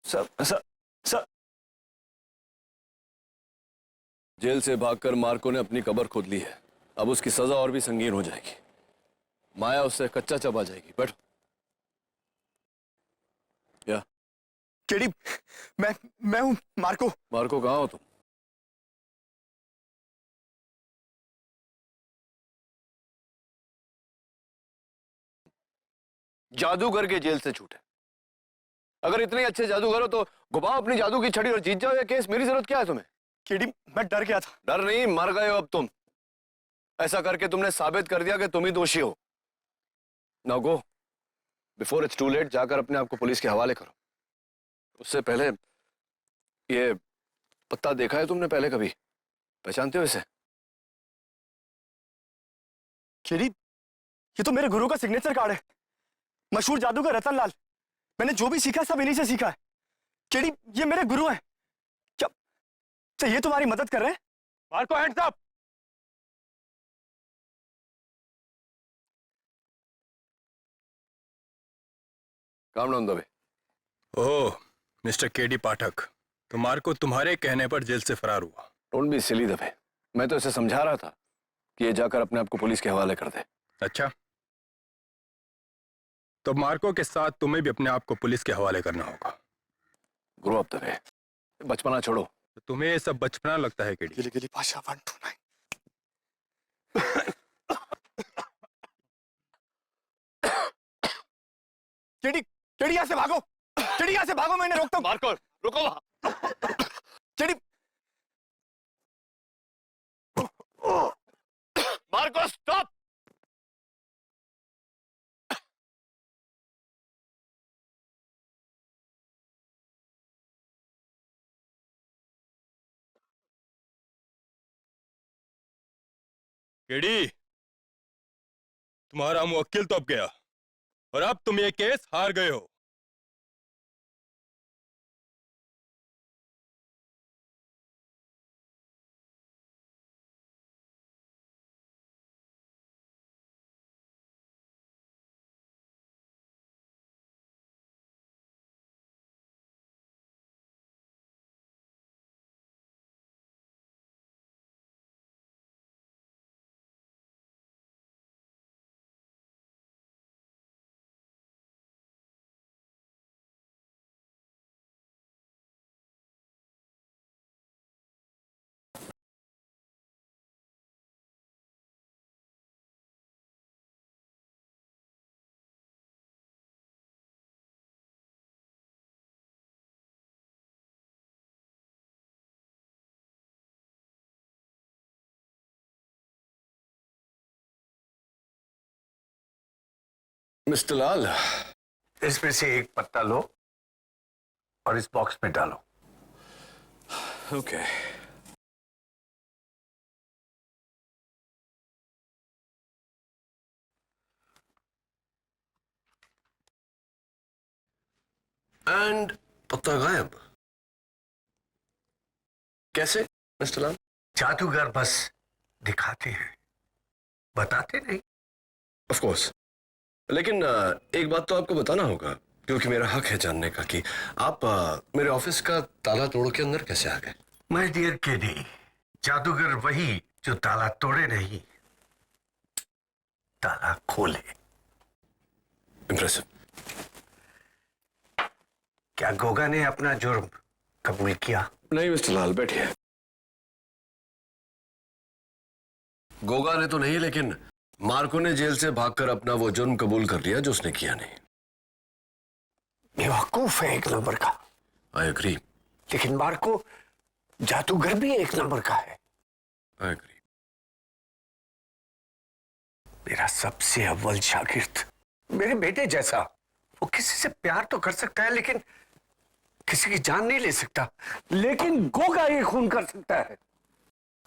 Sir sir sir jail से भागकर मार्को ने अपनी कब्र खोद ली है। अब उसकी सजा और भी संगीन हो जाएगी। माया उससे कच्चा चबा जाएगी। बैठो। या केडी, मैं हूं मार्को। मार्को, कहाँ हो तुम? जादूगर के जेल से छूटे। अगर इतने अच्छे जादूगर हो तो घुमाओ अपनी जादू की छड़ी और जीत जाओ ये केस। मेरी जरूरत क्या है तुम्हें? केडी, मैं डर गया था। डर नहीं, मर गए हो अब तुम। ऐसा करके तुमने साबित कर दिया कि तुम ही दोषी हो। Now go before it's too late. जाकर अपने आप को पुलिस के हवाले करो। उससे पहले, ये पत्ता देखा है तुमने पहले कभी? पहचानते हो इसे? केडी, ये तो मेरे गुरु का सिग्नेचर कार्ड है, मशहूर जादूगर रतन लाल। मैंने जो भी सीखा सब इन्हीं से सीखा है। केडी, ये मेरे गुरु हैं। क्या ये तुम्हारी मदद कर रहे हैं? Marco, hands up. Calm down दबे। ओह, मिस्टर केडी पाठक, तो मार्को तुम्हारे कहने पर जेल से फरार हुआ। डोंट बी सिली दबे। मैं तो इसे समझा रहा था कि ये जाकर अपने आप को पुलिस के हवाले कर दे। अच्छा, तो मार्को के साथ तुम्हें भी अपने आप को पुलिस के हवाले करना होगा। ग्रो अप दबे। बचपना छोड़ो। तुम्हें ये सब बचपना लगता है केडी? गिली गिली पाशा 129। केडी, केडी यहाँ से भागो, केडी यहाँ से भागो, मैंने रोकता हूँ। मार्को रुको वहां। KD, Marco stop. केडी, तुम्हारा मुवक्किल तो अब गया और अब तुम ये केस हार गए हो। मिस्टर लाल, इसमें से एक पत्ता लो और इस बॉक्स में डालो। ओके। एंड पत्ता गायब। कैसे मिस्टर लाल? जादूगर बस दिखाते हैं, बताते नहीं। ऑफ कोर्स, लेकिन एक बात तो आपको बताना होगा, क्योंकि मेरा हक है जानने का कि आप मेरे ऑफिस का ताला तोड़ के अंदर कैसे आ गए। माय डियर केडी, जादूगर वही जो ताला तोड़े नहीं, ताला खोले। इम्प्रेसिव। क्या गोगा ने अपना जुर्म कबूल किया? नहीं मिस्टर लाल, बैठिए। गोगा ने तो नहीं, लेकिन मार्को ने जेल से भागकर अपना वो जुर्म कबूल कर लिया जो उसने किया नहीं। बेवकूफ है एक नंबर का। I agree. लेकिन मार्को जादूगर भी एक नंबर का है। I agree. मेरा सबसे अव्वल शागिर्द, मेरे बेटे जैसा। वो किसी से प्यार तो कर सकता है, लेकिन किसी की जान नहीं ले सकता। लेकिन गोगा ये खून कर सकता है।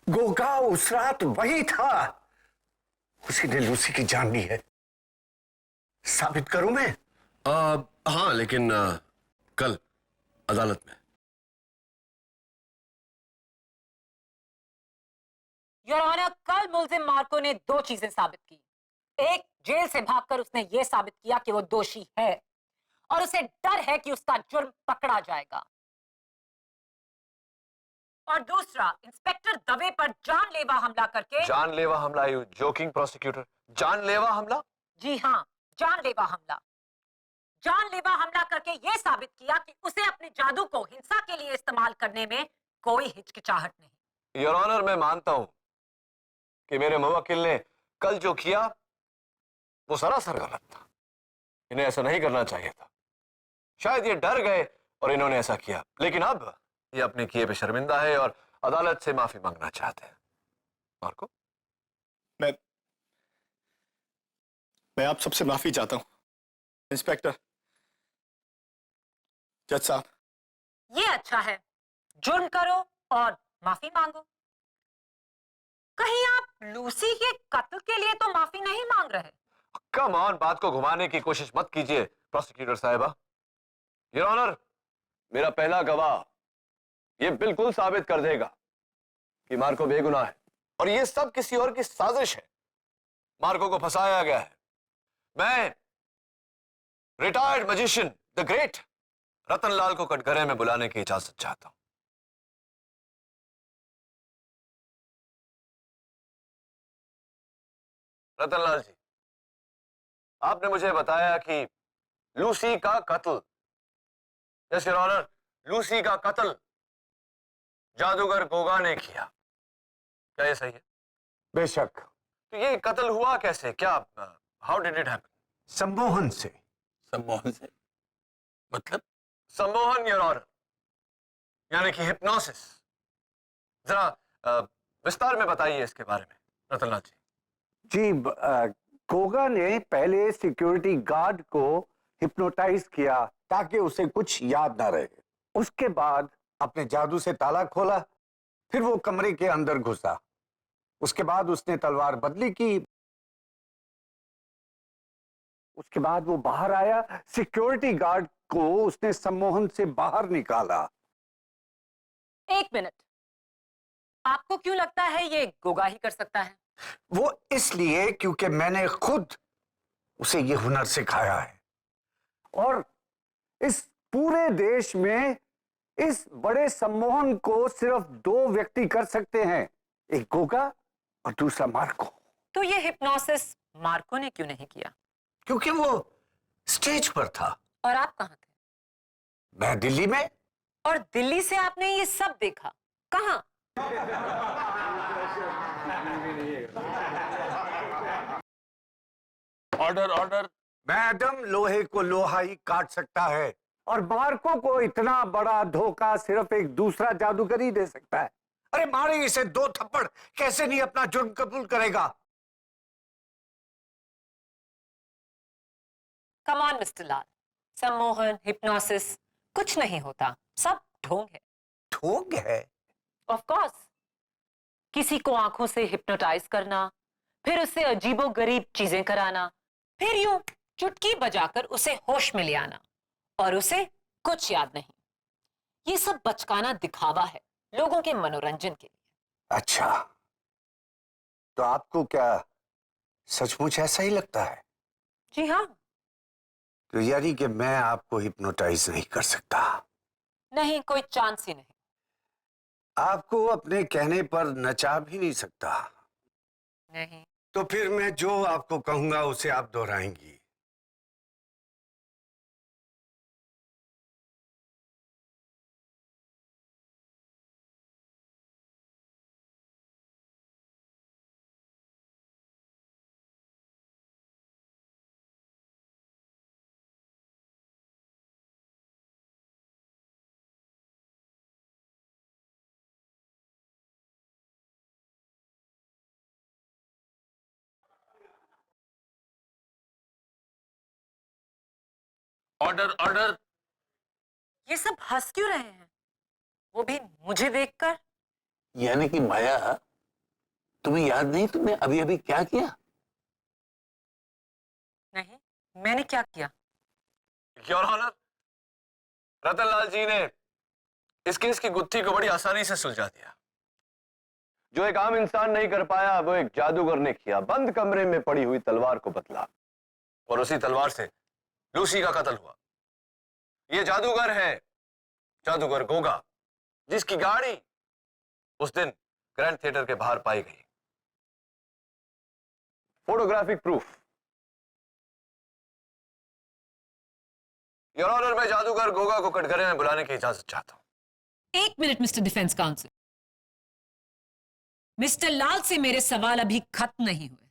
गोगा उस रात वही था, उसी ने लूसी की जान ली है। साबित करूं मैं? हाँ, लेकिन कल अदालत में। योर ऑनर, कल मुल्जिम मार्को ने दो चीजें साबित की। एक, जेल से भागकर उसने यह साबित किया कि वो दोषी है और उसे डर है कि उसका जुर्म पकड़ा जाएगा। और दूसरा, इंस्पेक्टर दवे पर जानलेवा हमला करके। जानलेवा हमला? You joking prosecutor? जानलेवा हमला? जी हाँ, जानलेवा हमला। जानलेवा हमला करके यह साबित किया कि उसे अपने जादू को हिंसा के लिए इस्तेमाल करने में कोई हिचकिचाहट नहीं। योर ऑनर, मैं मानता हूं कि मेरे मुवक्किल ने कल जो किया वो सरासर गलत था। इन्हें ऐसा नहीं करना चाहिए था। शायद ये डर गए और इन्होंने ऐसा किया, लेकिन अब ये अपने किए पे शर्मिंदा है और अदालत से माफी मांगना चाहते हैं। मार्को, मैं आप सबसे माफी चाहता हूं इंस्पेक्टर, जज साहब। ये अच्छा है, जुर्म करो और माफी मांगो। कहीं आप लूसी के कत्ल के लिए तो माफी नहीं मांग रहे? कम ऑन, बात को घुमाने की कोशिश मत कीजिए प्रोसिक्यूटर साहिबा। योर ऑनर, मेरा पहला गवाह ये बिल्कुल साबित कर देगा कि मार्को बेगुनाह है और ये सब किसी और की साजिश है। मार्को को फंसाया गया है। मैं retired magician the great Ratanlal को कटघरे में बुलाने की इजाजत चाहता हूं। रतनलाल जी, आपने मुझे बताया कि लूसी का कत्ल, यस योर ऑनर, लूसी का कत्ल जादूगर गोगा ने किया, क्या ये सही है? बेशक। तो ये कत्ल हुआ कैसे? क्या, हाउ डिड इट हैपन? सम्मोहन से। सम्मोहन से मतलब? सम्मोहन, योर ऑनर, यानी कि हिप्नोसिस। जरा विस्तार में बताइए इसके बारे में रतनलाल जी। जी, गोगा ने पहले सिक्योरिटी गार्ड को हिप्नोटाइज किया ताकि उसे कुछ याद ना रहे। उसके बाद अपने जादू से ताला खोला, फिर वो कमरे के अंदर घुसा। उसके बाद उसने तलवार बदली की। उसके बाद वो बाहर आया, सिक्योरिटी गार्ड को उसने सम्मोहन से बाहर निकाला। एक मिनट, आपको क्यों लगता है ये गोगा ही कर सकता है? वो इसलिए क्योंकि मैंने खुद उसे ये हुनर सिखाया है, और इस पूरे देश में इस बड़े सम्मोहन को सिर्फ 2 व्यक्ति कर सकते हैं, एक गोगा और दूसरा मार्को। तो ये हिप्नोसिस मार्को ने क्यों नहीं किया? क्योंकि वो स्टेज पर था। और आप कहाँ थे? मैं दिल्ली में। और दिल्ली से आपने ये सब देखा? कहाँ? Order order. मैडम, लोहे को लोहा ही काट सकता है, और मार्को को इतना बड़ा धोखा सिर्फ एक दूसरा जादूगर ही दे सकता है। अरे मारे इसे 2 थप्पड़, कैसे नहीं अपना जुर्म कबूल करेगा? कम ऑन मिस्टर लाल, सम्मोहन, हिप्नोसिस कुछ नहीं होता, सब ढोंग है। ढोंग है? Of course. किसी को आंखों से हिप्नोटाइज करना, फिर उससे अजीबोगरीब चीजें कराना, फिर यूं चुटकी बजाकर उसे होश में ले आना, और उसे कुछ याद नहीं। ये सब बचकाना दिखावा है लोगों के मनोरंजन के लिए। अच्छा, तो आपको क्या सचमुच ऐसा ही लगता है? जी हाँ। तो यानी कि मैं आपको हिप्नोटाइज नहीं कर सकता? नहीं, कोई चांस ही नहीं। आपको अपने कहने पर नचा भी नहीं सकता? नहीं। तो फिर मैं जो आपको कहूंगा उसे आप दोहराएंगी? Order order. ये सब हंस क्यों रहे हैं, वो भी मुझे देखकर? यानी कि माया, तुम्हें याद नहीं तुमने अभी अभी क्या किया? नहीं, मैंने क्या किया? योर ऑनर, रतनलाल जी ने इस केस की गुत्थी को बड़ी आसानी से सुलझा दिया। जो एक आम इंसान नहीं कर पाया, वो एक जादूगर ने किया। बंद कमरे में पड़ी हुई तलवार को बदला, और उसी तलवार से लूसी का कत्ल हुआ। ये जादूगर है, जादूगर गोगा, जिसकी गाड़ी उस दिन ग्रैंड थिएटर के बाहर पाई गई। Photographic proof. योर ऑनर, मैं जादूगर गोगा को कटघरे में बुलाने की इजाजत चाहता हूं। एक minute mister defence counsel, mister Lal से मेरे सवाल अभी खत्म नहीं हुए।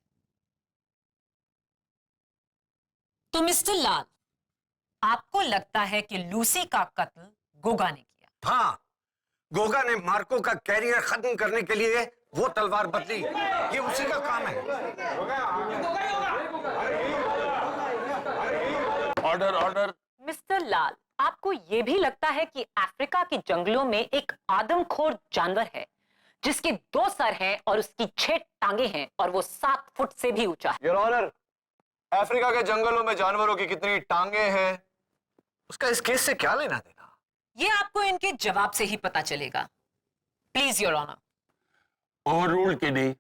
तो मिस्टर लाल, आपको लगता है कि लूसी का कत्ल गोगा ने किया? हाँ, गोगा ने मार्को का कैरियर खत्म करने के लिए वो तलवार बदली। ये उसी का काम है। Order order. मिस्टर लाल, आपको यह भी लगता है कि अफ्रीका के जंगलों में एक आदमखोर जानवर है जिसके 2 सर हैं और उसकी 6 टांगे हैं, और वो 7 फुट से भी ऊंचा है? योर ऑनर, अफ्रीका के जंगलों में जानवरों की कितनी टांगे हैं, उसका इस केस से क्या लेना देना? ये आपको इनके जवाब से ही पता चलेगा। Please your honour. Overruled की नहीं।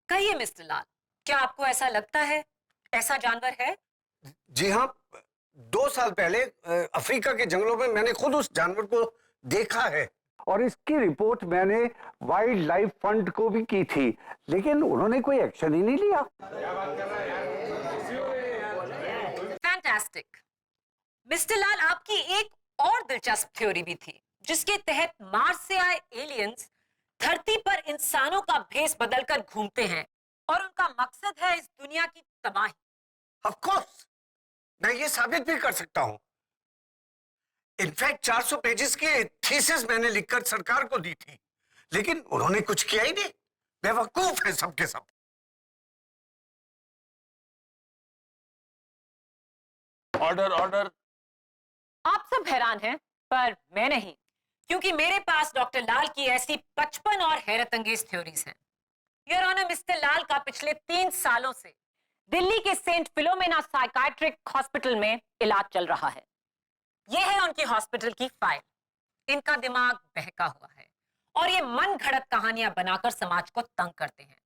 कहिए मिस्टर लाल, क्या आपको ऐसा लगता है ऐसा जानवर है? जी हाँ, 2 साल पहले अफ्रीका के जंगलों में मैंने खुद उस जानवर को देखा है, और इसकी रिपोर्ट मैंने वाइल्ड लाइफ फंड को भी की थी, लेकिन उन्होंने कोई एक्शन ही नहीं लिया। फैंटास्टिक। मिस्टर लाल, आपकी एक और दिलचस्प थ्योरी भी थी, जिसके तहत मार्स से आए एलियंस धरती पर इंसानों का भेष बदलकर घूमते हैं और उनका मकसद है इस दुनिया की तबाही। ऑफ कोर्स मैं ये साबित भी कर सकता हूं। इनफैक्ट 400 पेजेस की थीसिस मैंने लिखकर सरकार को दी थी, लेकिन उन्होंने कुछ किया ही नहीं। बेवकूफ है सबके सब। Order order. आप सब हैरान हैं, पर मैं नहीं, क्योंकि मेरे पास डॉक्टर लाल की ऐसी 55 और हैरत अंगेज थ्योरीज हैं। योर ऑनर, मिस्टर लाल का पिछले 3 सालों से दिल्ली के सेंट फिलोमेना साइकाट्रिक हॉस्पिटल में इलाज चल रहा है। यह है उनकी हॉस्पिटल की फाइल। इनका दिमाग बहका हुआ है और ये मन घड़त कहानियां बनाकर समाज को तंग करते हैं,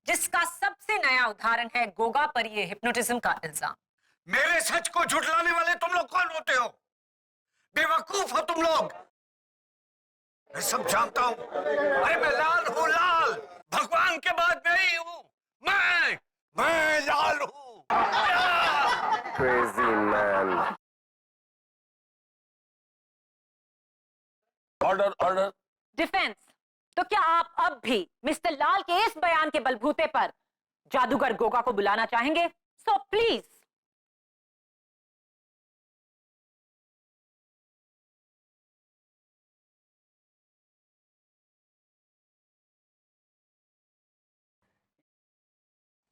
जिसका सबसे नया उदाहरण है गोगा पर ये हिप्नोटिज्म का इल्जाम। मेरे सच को झुठलाने वाले तुम लोग कौन होते हो? बेवकूफ हो तुम लोग। मैं सब जानता हूं। अरे मैं लाल हूं, लाल। भगवान के बाद मैं ही हूं। मैं लाल हूं। Crazy man. Order order. Defence, तो क्या आप अब भी मिस्टर लाल के इस बयान के बलबूते पर जादूगर गोगा को बुलाना चाहेंगे? So please.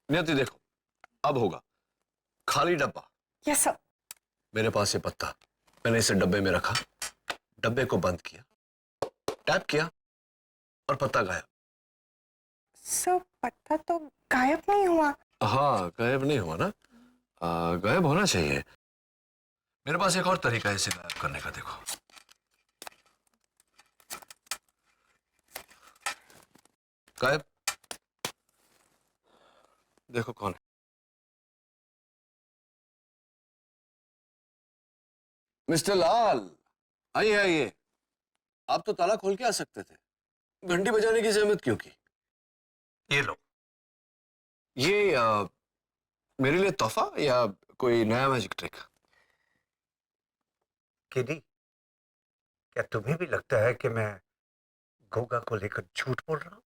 नियति देखो, अब होगा। खाली डब्बा। Yes sir. मेरे पास ये पत्ता, मैंने इसे डब्बे में रखा, डब्बे को बंद किया, टैप किया और पत्ता गायब। सर पत्ता तो गायब नहीं हुआ। हाँ, गायब नहीं हुआ ना? गायब होना चाहिए। मेरे पास एक और तरीका है इसे गायब करने का। देखो, गायब। देखो कौन है। मिस्टर लाल, आइए आइए। आप तो ताला खोल के आ सकते थे, घंटी बजाने की जहमत क्यों की? ये लो। ये मेरे लिए तोहफा या कोई नया मैजिक ट्रिक? किडी, क्या तुम्हें भी लगता है कि मैं गोगा को लेकर झूठ बोल रहा हूं?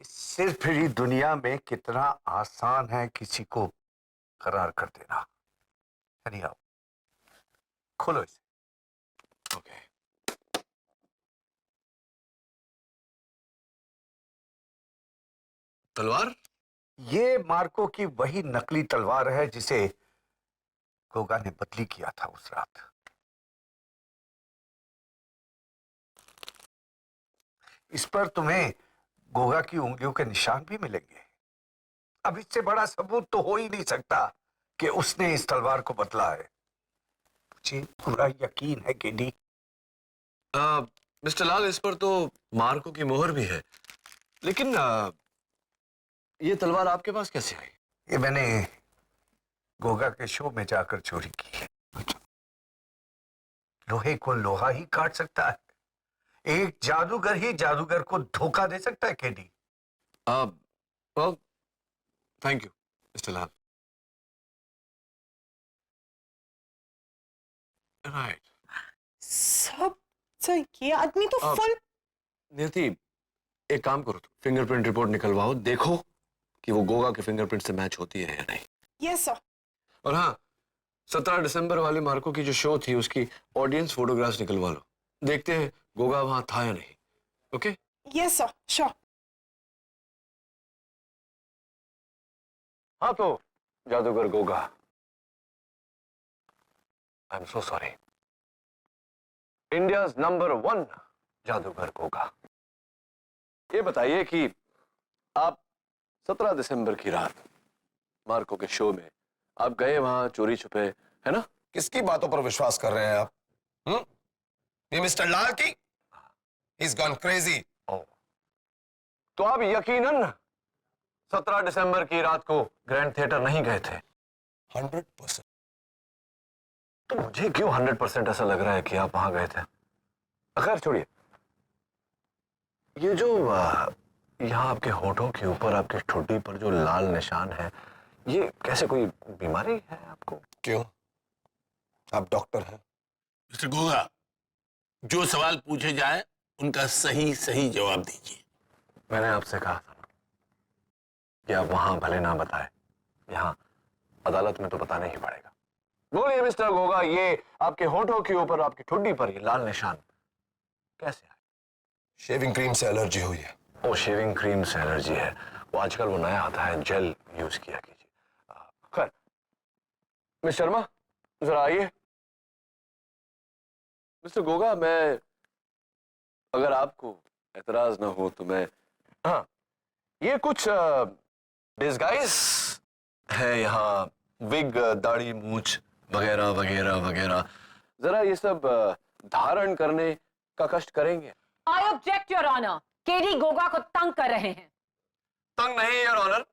सिर्फ ही दुनिया में कितना आसान है किसी को करार कर देना। चलिए आओ, खोलो इसे। ओके। तलवार? ये मार्को की वही नकली तलवार है जिसे गोगा ने बदली किया था उस रात। इस पर तुम्हें गोगा की उंगलियों के निशान भी मिलेंगे। अब इससे बड़ा सबूत तो हो ही नहीं सकता कि उसने इस तलवार को बदला है। मुझे पूरा यकीन है केडी। मिस्टर लाल, इस पर तो मार्को की मोहर भी है, लेकिन ये तलवार आपके पास कैसे आई? ये मैंने गोगा के शो में जाकर चोरी की है। लोहे को लोहा ही काट सकता है। एक जादूगर ही जादूगर को धोखा दे सकता है KD. Well, thank you mister Lal. Right. सब सर, ये आदमी तो फुल। नियति, एक काम करो, तुम फिंगरप्रिंट रिपोर्ट निकलवाओ, देखो कि वो गोगा के फिंगरप्रिंट से मैच होती है या नहीं। Yes sir. और हाँ, 17 दिसंबर वाली मार्को की जो शो थी उसकी ऑडियंस फोटोग्राफ्स निकलवा लो, देखते हैं गोगा वहां था या नहीं। ओके? Yes sir, sure. हाँ तो जादूगर Goga, I am so sorry. India's number 1 जादूगर गोगा। ये बताइए कि आप 17 दिसंबर की रात मार्को के शो में आप गए वहां चोरी छुपे, है ना? किसकी बातों पर विश्वास कर रहे हैं आप? ये मिस्टर लाल की? He's gone crazy. तो आप यकीनन 17 दिसंबर की रात को ग्रैंड थिएटर नहीं गए थे? 100%। तो मुझे क्यों 100% ऐसा लग रहा है कि आप वहां गए थे? खैर छोड़िए, ये जो यहाँ आपके होठों के ऊपर, आपके ठुड्डी पर जो लाल निशान है, ये कैसे कोई बीमारी है आपको? क्यों? आप डॉक्टर हैं, मिस्टर गोगा, जो सवाल पूछे जाए उनका सही सही जवाब दीजिए। मैंने आपसे कहा था कि आप वहां भले ना बताए, यहाँ अदालत में तो बताना ही पड़ेगा। बोलिए मिस्टर गोगा, ये आपके होठों के ऊपर, आपकी ठुड्डी पर ये लाल निशान कैसे आए? शेविंग क्रीम से एलर्जी हुई है। वो शेविंग क्रीम से एलर्जी है, वो आजकल वो नया आता है, जेल यूज किया कीजिए। खैर मिस शर्मा जरा आइए। मिस्टर गोगा, मैं अगर आपको एतराज ना हो तो मैं, हाँ, ये कुछ डिस्गाइज है यहाँ, विग, दाढ़ी, मूछ वगैरह वगैरह वगैरह, जरा ये सब धारण करने का कष्ट करेंगे? I object your honour, KD Goga को तंग कर रहे हैं। तंग नहीं योर ऑनर,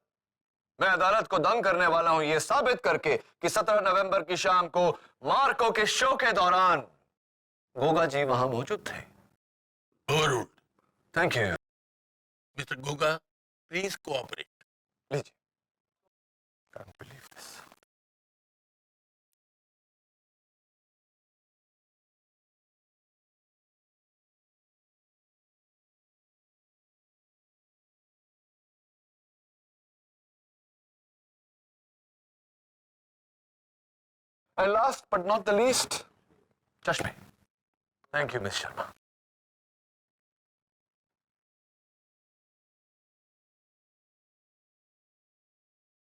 मैं अदालत को दंग करने वाला हूं ये साबित करके कि 17 नवंबर की शाम को मार्को के शो के दौरान गोगा जी वहां मौजूद थे। Overruled. Thank you. Mister Goga, please cooperate. लीजिए। Can't believe this. And last but not the least, Chashme. Thank you, Miss Sharma.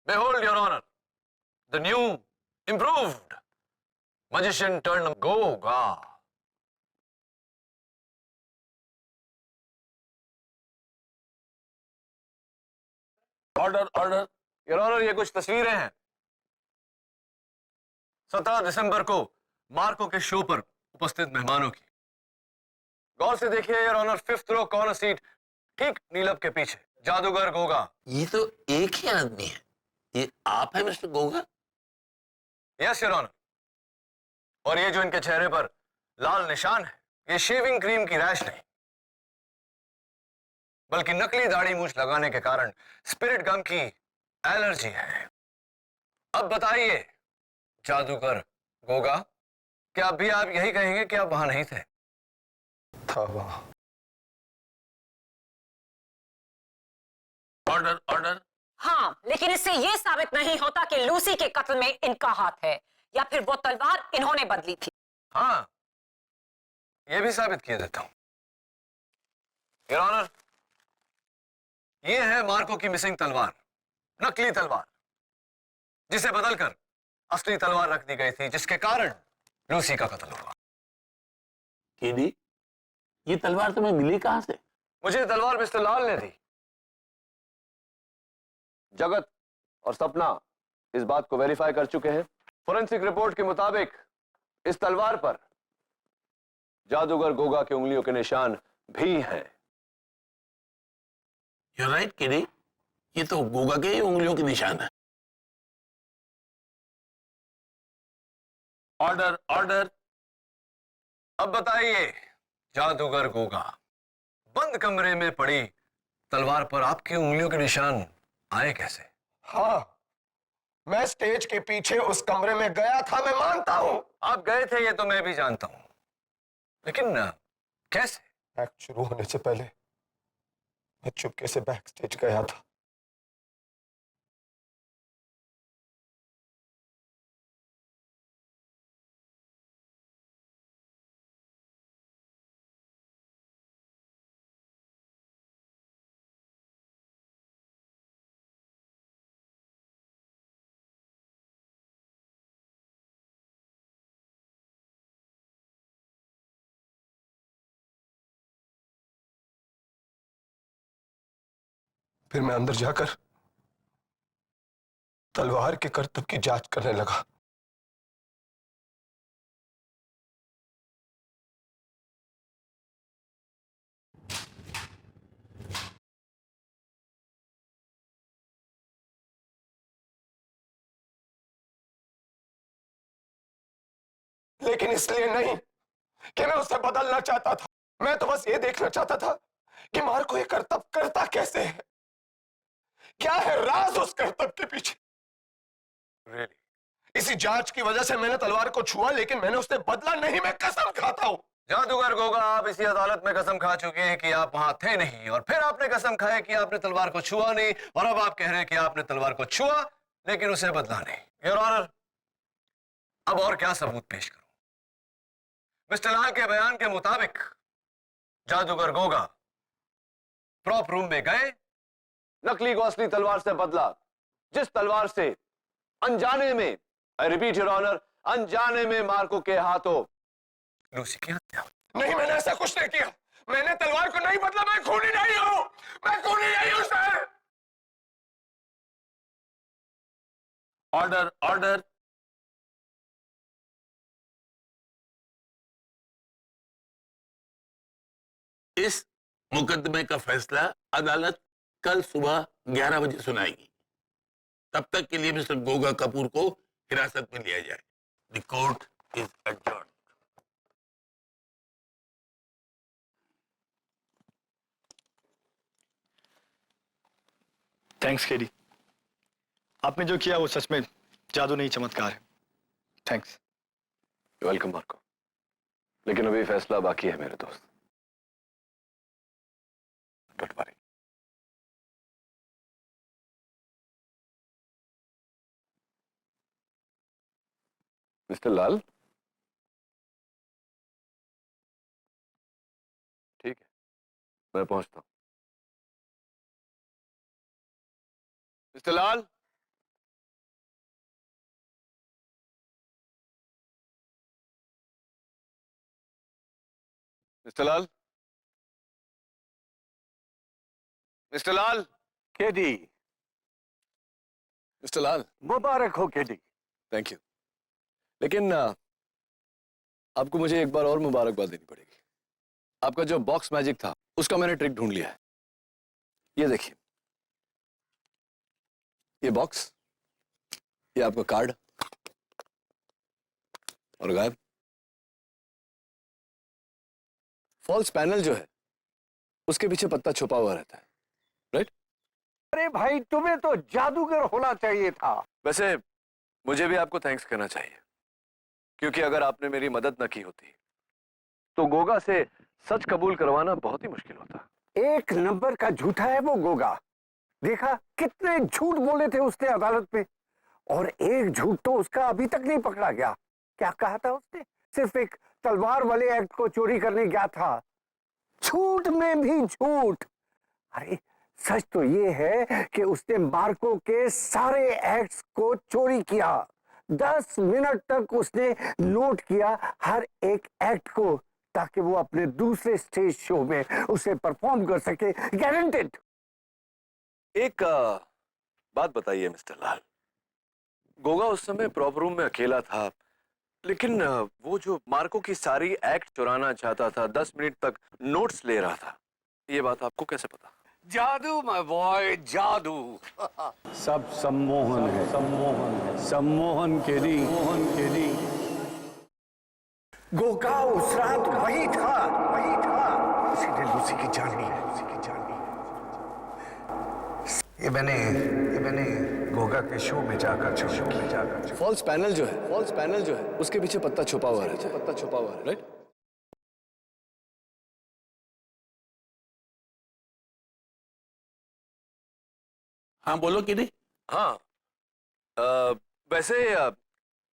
Behold, Your Honor, the new, improved magician turned Goga. Order order. Your Honor, ये कुछ तस्वीरें हैं 17 दिसंबर को Marco के show पर उपस्थित मेहमानों की। गौर से देखिए your honour, 5th row corner seat ठीक नीलब के पीछे जादूगर गोगा। ये तो एक ही आदमी है। ये आप है mister Goga? Yes your honour. और ये जो इनके चेहरे पर लाल निशान है, ये शेविंग क्रीम की रैश नहीं, बल्कि नकली दाढ़ी मूछ लगाने के कारण स्पिरिट गम की एलर्जी है। अब बताइए जादूगर गोगा, क्या अभी आप यही कहेंगे कि आप वहां नहीं थे? था वहां। Order order. हाँ, लेकिन इससे यह साबित नहीं होता कि लूसी के कत्ल में इनका हाथ है या फिर वो तलवार इन्होंने बदली थी। हाँ, यह भी साबित किया देता हूं योर ऑनर। ये है मार्को की मिसिंग तलवार, नकली तलवार, जिसे बदलकर असली तलवार रख दी गई थी, जिसके कारण लूसी का कत्ल हुआ। केडी, ये तलवार तुम्हें मिली कहां से? मुझे तलवार मिस्टर लाल ने दी। जगत और सपना इस बात को वेरीफाई कर चुके हैं। फोरेंसिक रिपोर्ट के मुताबिक इस तलवार पर जादूगर गोगा की उंगलियों के निशान भी हैं। You're right, केडी, ये तो गोगा के ही उंगलियों के निशान है। Order order. अब बताइए जादूगर गोगा, बंद कमरे में पड़ी तलवार पर आपकी उंगलियों के निशान आए कैसे? हाँ, मैं स्टेज के पीछे उस कमरे में गया था, मैं मानता हूं। आप गए थे ये तो मैं भी जानता हूं, लेकिन कैसे? एक्ट शुरू होने से पहले मैं चुपके से बैक स्टेज गया था। फिर मैं अंदर जाकर तलवार के करतब की जांच करने लगा। लेकिन इसलिए नहीं कि मैं उसे बदलना चाहता था, मैं तो बस ये देखना चाहता था कि मार्को ये करतब करता कैसे है, क्या है राज उस करतब के पीछे। Really? इसी किसी जांच की वजह से मैंने तलवार को छुआ, लेकिन मैंने उससे बदला नहीं, मैं कसम खाता हूं। जादूगर गोगा, आप इसी अदालत में कसम खा चुके हैं कि आप वहां थे नहीं, और फिर आपने कसम खाई कि आपने तलवार को छुआ नहीं, और अब आप कह रहे हैं कि आपने तलवार को छुआ लेकिन उसे बदला नहीं। योर ऑनर, अब और क्या सबूत पेश करूं? मिस्टर लाल के बयान के मुताबिक जादूगर गोगा प्रॉप रूम में गए, नकली को असली तलवार से बदला, जिस तलवार से अनजाने में, आई रिपीट योर ऑनर, अनजाने में मार्को के हाथों लूसी की हत्या। नहीं, मैंने ऐसा कुछ नहीं किया। मैंने तलवार को नहीं बदला, मैं खूनी नहीं हूं, मैं खूनी नहीं हूं सर। Order, order. इस मुकदमे का फैसला अदालत कल सुबह 11 बजे सुनाएगी। तब तक के लिए मिस्टर गोगा कपूर को हिरासत में लिया जाए। The court is adjourned. Thanks KD, आपने जो किया वो सच में जादू नहीं चमत्कार है। थैंक्स। वेलकम मार्को, लेकिन अभी फैसला बाकी है मेरे दोस्त। Don't worry. मिस्टर लाल, ठीक है, मैं पहुंचता हूं। मिस्टर लाल, मिस्टर लाल, मिस्टर लाल, केडी, मिस्टर लाल, मुबारक हो केडी। थैंक यू, लेकिन आपको मुझे एक बार और मुबारकबाद देनी पड़ेगी। आपका जो बॉक्स मैजिक था उसका मैंने ट्रिक ढूंढ लिया है। ये देखिए, ये बॉक्स, ये आपका कार्ड, और गायब। फॉल्स पैनल जो है उसके पीछे पत्ता छुपा हुआ रहता है, राइट? अरे भाई, तुम्हें तो जादूगर होना चाहिए था। वैसे मुझे भी आपको थैंक्स करना चाहिए, क्योंकि अगर आपने मेरी मदद न की होती तो गोगा से सच कबूल करवाना बहुत ही मुश्किल होता। एक नंबर का झूठा है वो गोगा। देखा कितने झूठ बोले थे उसने अदालत में, और एक झूठ तो उसका अभी तक नहीं पकड़ा गया। क्या कहा था उसने? सिर्फ एक तलवार वाले एक्ट को चोरी करने गया था। झूठ में भी झूठ। अरे सच तो ये है कि उसने मार्को के सारे एक्ट्स को चोरी किया। 10 मिनट तक उसने नोट किया हर एक एक्ट को, ताकि वो अपने दूसरे स्टेज शो में उसे परफॉर्म कर सके। गारंटेड। एक बात बताइए मिस्टर लाल, गोगा उस समय प्रॉप रूम में अकेला था, लेकिन वो जो मार्को की सारी एक्ट चुराना चाहता था, 10 मिनट तक नोट्स ले रहा था, ये बात आपको कैसे पता? जादू माय बॉय, जादू। सब सम्मोहन है, सम्मोहन है, सम्मोहन केडी, मोहन केडी। गोगा उस रात वही था, वही था। उसी ने लूसी की जान ली है, उसी की जान ली है। ये मैंने गोगा के शो में जाकर फॉल्स पैनल जो है, फॉल्स पैनल जो है उसके पीछे पत्ता छुपा हुआ रहता है, पत्ता छुपा हुआ है, राइट? हाँ बोलो कि नहीं। हाँ, वैसे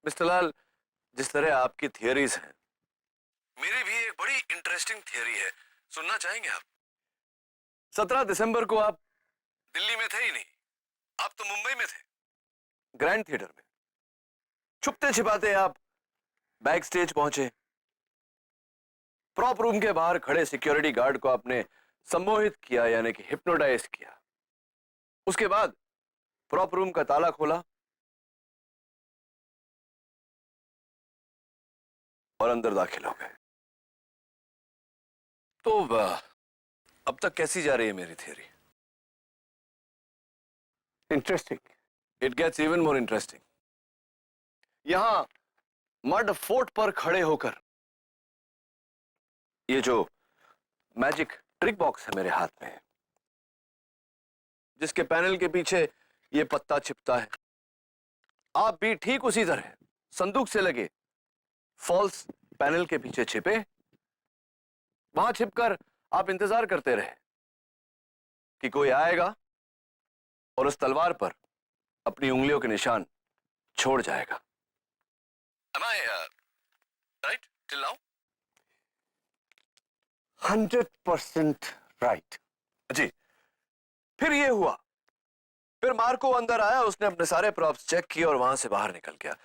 मिस्टर लाल, जिस तरह आपकी थियरीज हैं, मेरी भी एक बड़ी इंटरेस्टिंग थियरी है, सुनना चाहेंगे आप? 17 दिसंबर को आप दिल्ली में थे ही नहीं, आप तो मुंबई में थे, ग्रैंड थिएटर में। छुपते छिपाते आप बैक स्टेज पहुंचे, प्रॉप रूम के बाहर खड़े सिक्योरिटी गार्ड को आपने सम्मोहित किया, यानी कि हिप्नोटाइज किया। उसके बाद प्रॉप रूम का ताला खोला और अंदर दाखिल हो गए। तो अब तक कैसी जा रही है मेरी theory? Interesting. It gets even more interesting. यहां मड फोर्ट पर खड़े होकर ये जो मैजिक ट्रिक बॉक्स है मेरे हाथ में, जिसके पैनल के पीछे ये पत्ता छिपता है, आप भी ठीक उसी तरह संदूक से लगे फॉल्स पैनल के पीछे छिपे। वहां छिपकर आप इंतजार करते रहे कि कोई आएगा और उस तलवार पर अपनी उंगलियों के निशान छोड़ जाएगा। Am I right till now? 100% right. जी। फिर ये हुआ, फिर मार्को अंदर आया, उसने अपने सारे प्रॉप्स चेक किए और वहां से बाहर निकल गया।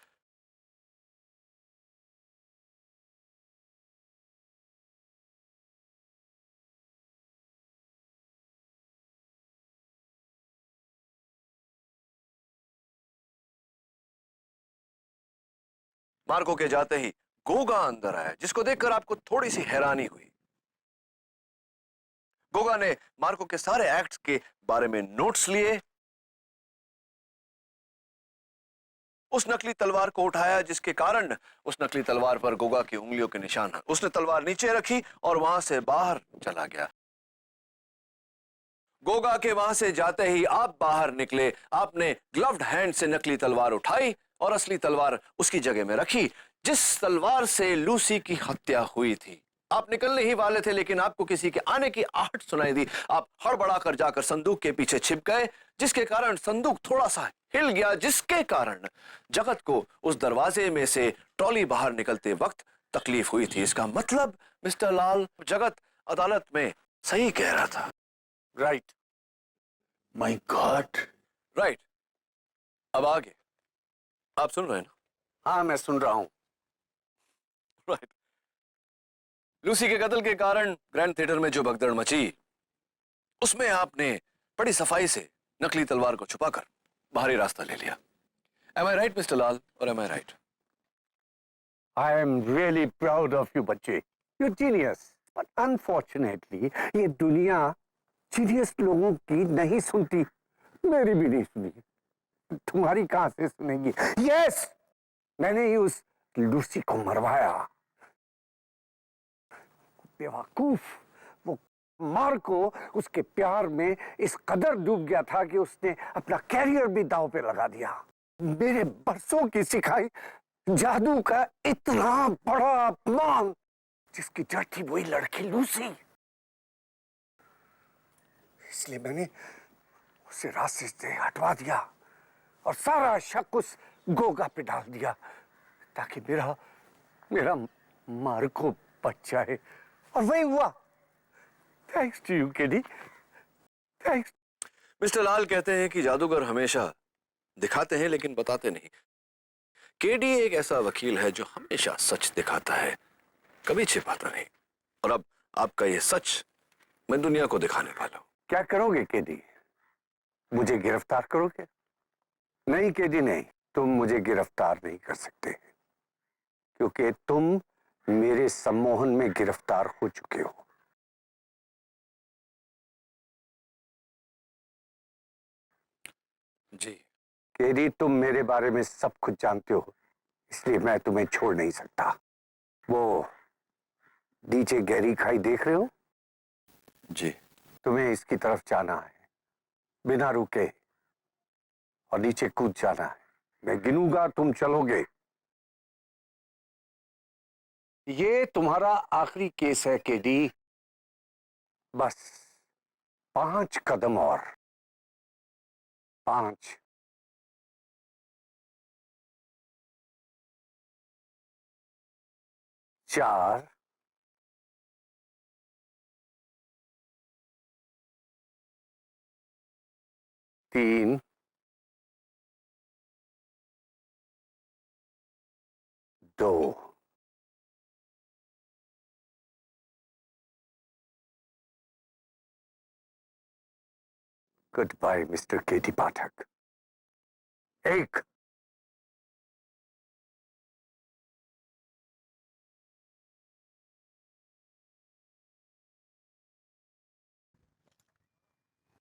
मार्को के जाते ही गोगा अंदर आया, जिसको देखकर आपको थोड़ी सी हैरानी हुई। गोगा ने मार्को के सारे एक्ट्स के बारे में नोट्स लिए, उस नकली तलवार को उठाया, जिसके कारण उस नकली तलवार पर गोगा की उंगलियों के निशान हैं। उसने तलवार नीचे रखी और वहां से बाहर चला गया। गोगा के वहां से जाते ही आप बाहर निकले। आपने ग्लव्ड हैंड से नकली तलवार उठाई और असली तलवार उसकी जगह में रखी, जिस तलवार से लूसी की हत्या हुई थी। आप निकलने ही वाले थे, लेकिन आपको किसी के आने की आहट सुनाई दी। आप हड़बड़ाकर जाकर संदूक के पीछे छिप गए, जिसके कारण संदूक थोड़ा सा हिल गया, जिसके कारण जगत को उस दरवाजे में से ट्रॉली बाहर निकलते वक्त तकलीफ हुई थी। इसका मतलब मिस्टर लाल, जगत अदालत में सही कह रहा था। राइट। My God. राइट। अब आगे आप सुन रहे हैं ना? हाँ, मैं सुन रहा हूं। राइट। लूसी के कत्ल के कारण ग्रैंड थिएटर में जो भगदड़ मची, उसमें आपने बड़ी सफाई से नकली तलवार को छुपाकर बाहरी रास्ता ले लिया। Am I right, मिस्टर लाल, और am I right? I am really proud of you, बच्चे। You're genius. But unfortunately, ये दुनिया जीनियस लोगों की नहीं सुनती। मेरी भी नहीं सुनी। तुम्हारी कहां से सुनेगी? Yes! मैंने ही उस लूसी को मरवाया। बेवकूफ, वो मार्को उसके प्यार में इस कदर डूब गया था कि उसने अपना कैरियर भी दांव पे लगा दिया। मेरे बरसों की सिखाई जादू का इतना बड़ा अपमान, जिसकी जड़ थी वही लड़की लूसी। इसलिए मैंने उसे रास्ते से हटवा दिया और सारा शक उस गोगा पे डाल दिया, ताकि मेरा मार्को बच जाए। और वही हुआ। Thanks to you KD, thanks. Mister Lal कहते हैं कि जादूगर हमेशा दिखाते हैं लेकिन बताते नहीं। केडी एक ऐसा वकील है जो हमेशा सच दिखाता है, कभी छिपाता नहीं। और अब आपका ये सच मैं दुनिया को दिखाने वाला हूं। क्या करोगे केडी? मुझे गिरफ्तार करोगे? नहीं केडी, नहीं, तुम मुझे गिरफ्तार नहीं कर सकते, क्योंकि तुम मेरे सम्मोहन में गिरफ्तार हो चुके हो। जी। केडी, तुम मेरे बारे में सब कुछ जानते हो, इसलिए मैं तुम्हें छोड़ नहीं सकता। वो नीचे गहरी खाई देख रहे हो? जी। तुम्हें इसकी तरफ जाना है, बिना रुके, और नीचे कूद जाना है। मैं गिनूंगा, तुम चलोगे। ये तुम्हारा आखिरी केस है केडी। बस 5 कदम और। 5, 4, 3, 2। गुड बाय मिस्टर केडी पाठक। 1।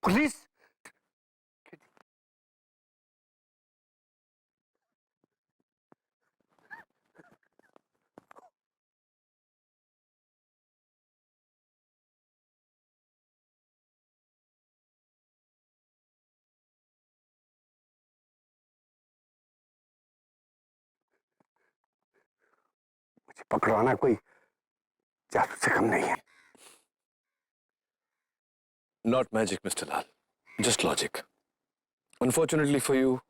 पुलिस! मुझे पकड़वाना कोई जादू से कम नहीं है। Not magic, Mr. Lal. Just logic. Unfortunately for you,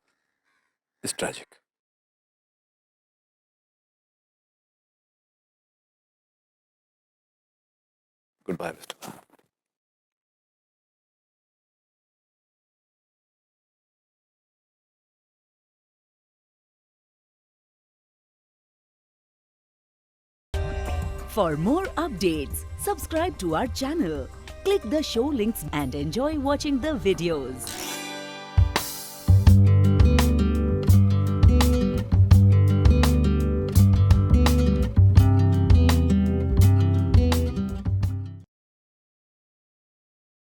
it's tragic. Goodbye, Mr. Lal. For more updates, subscribe to our channel, click the show links and enjoy watching the videos.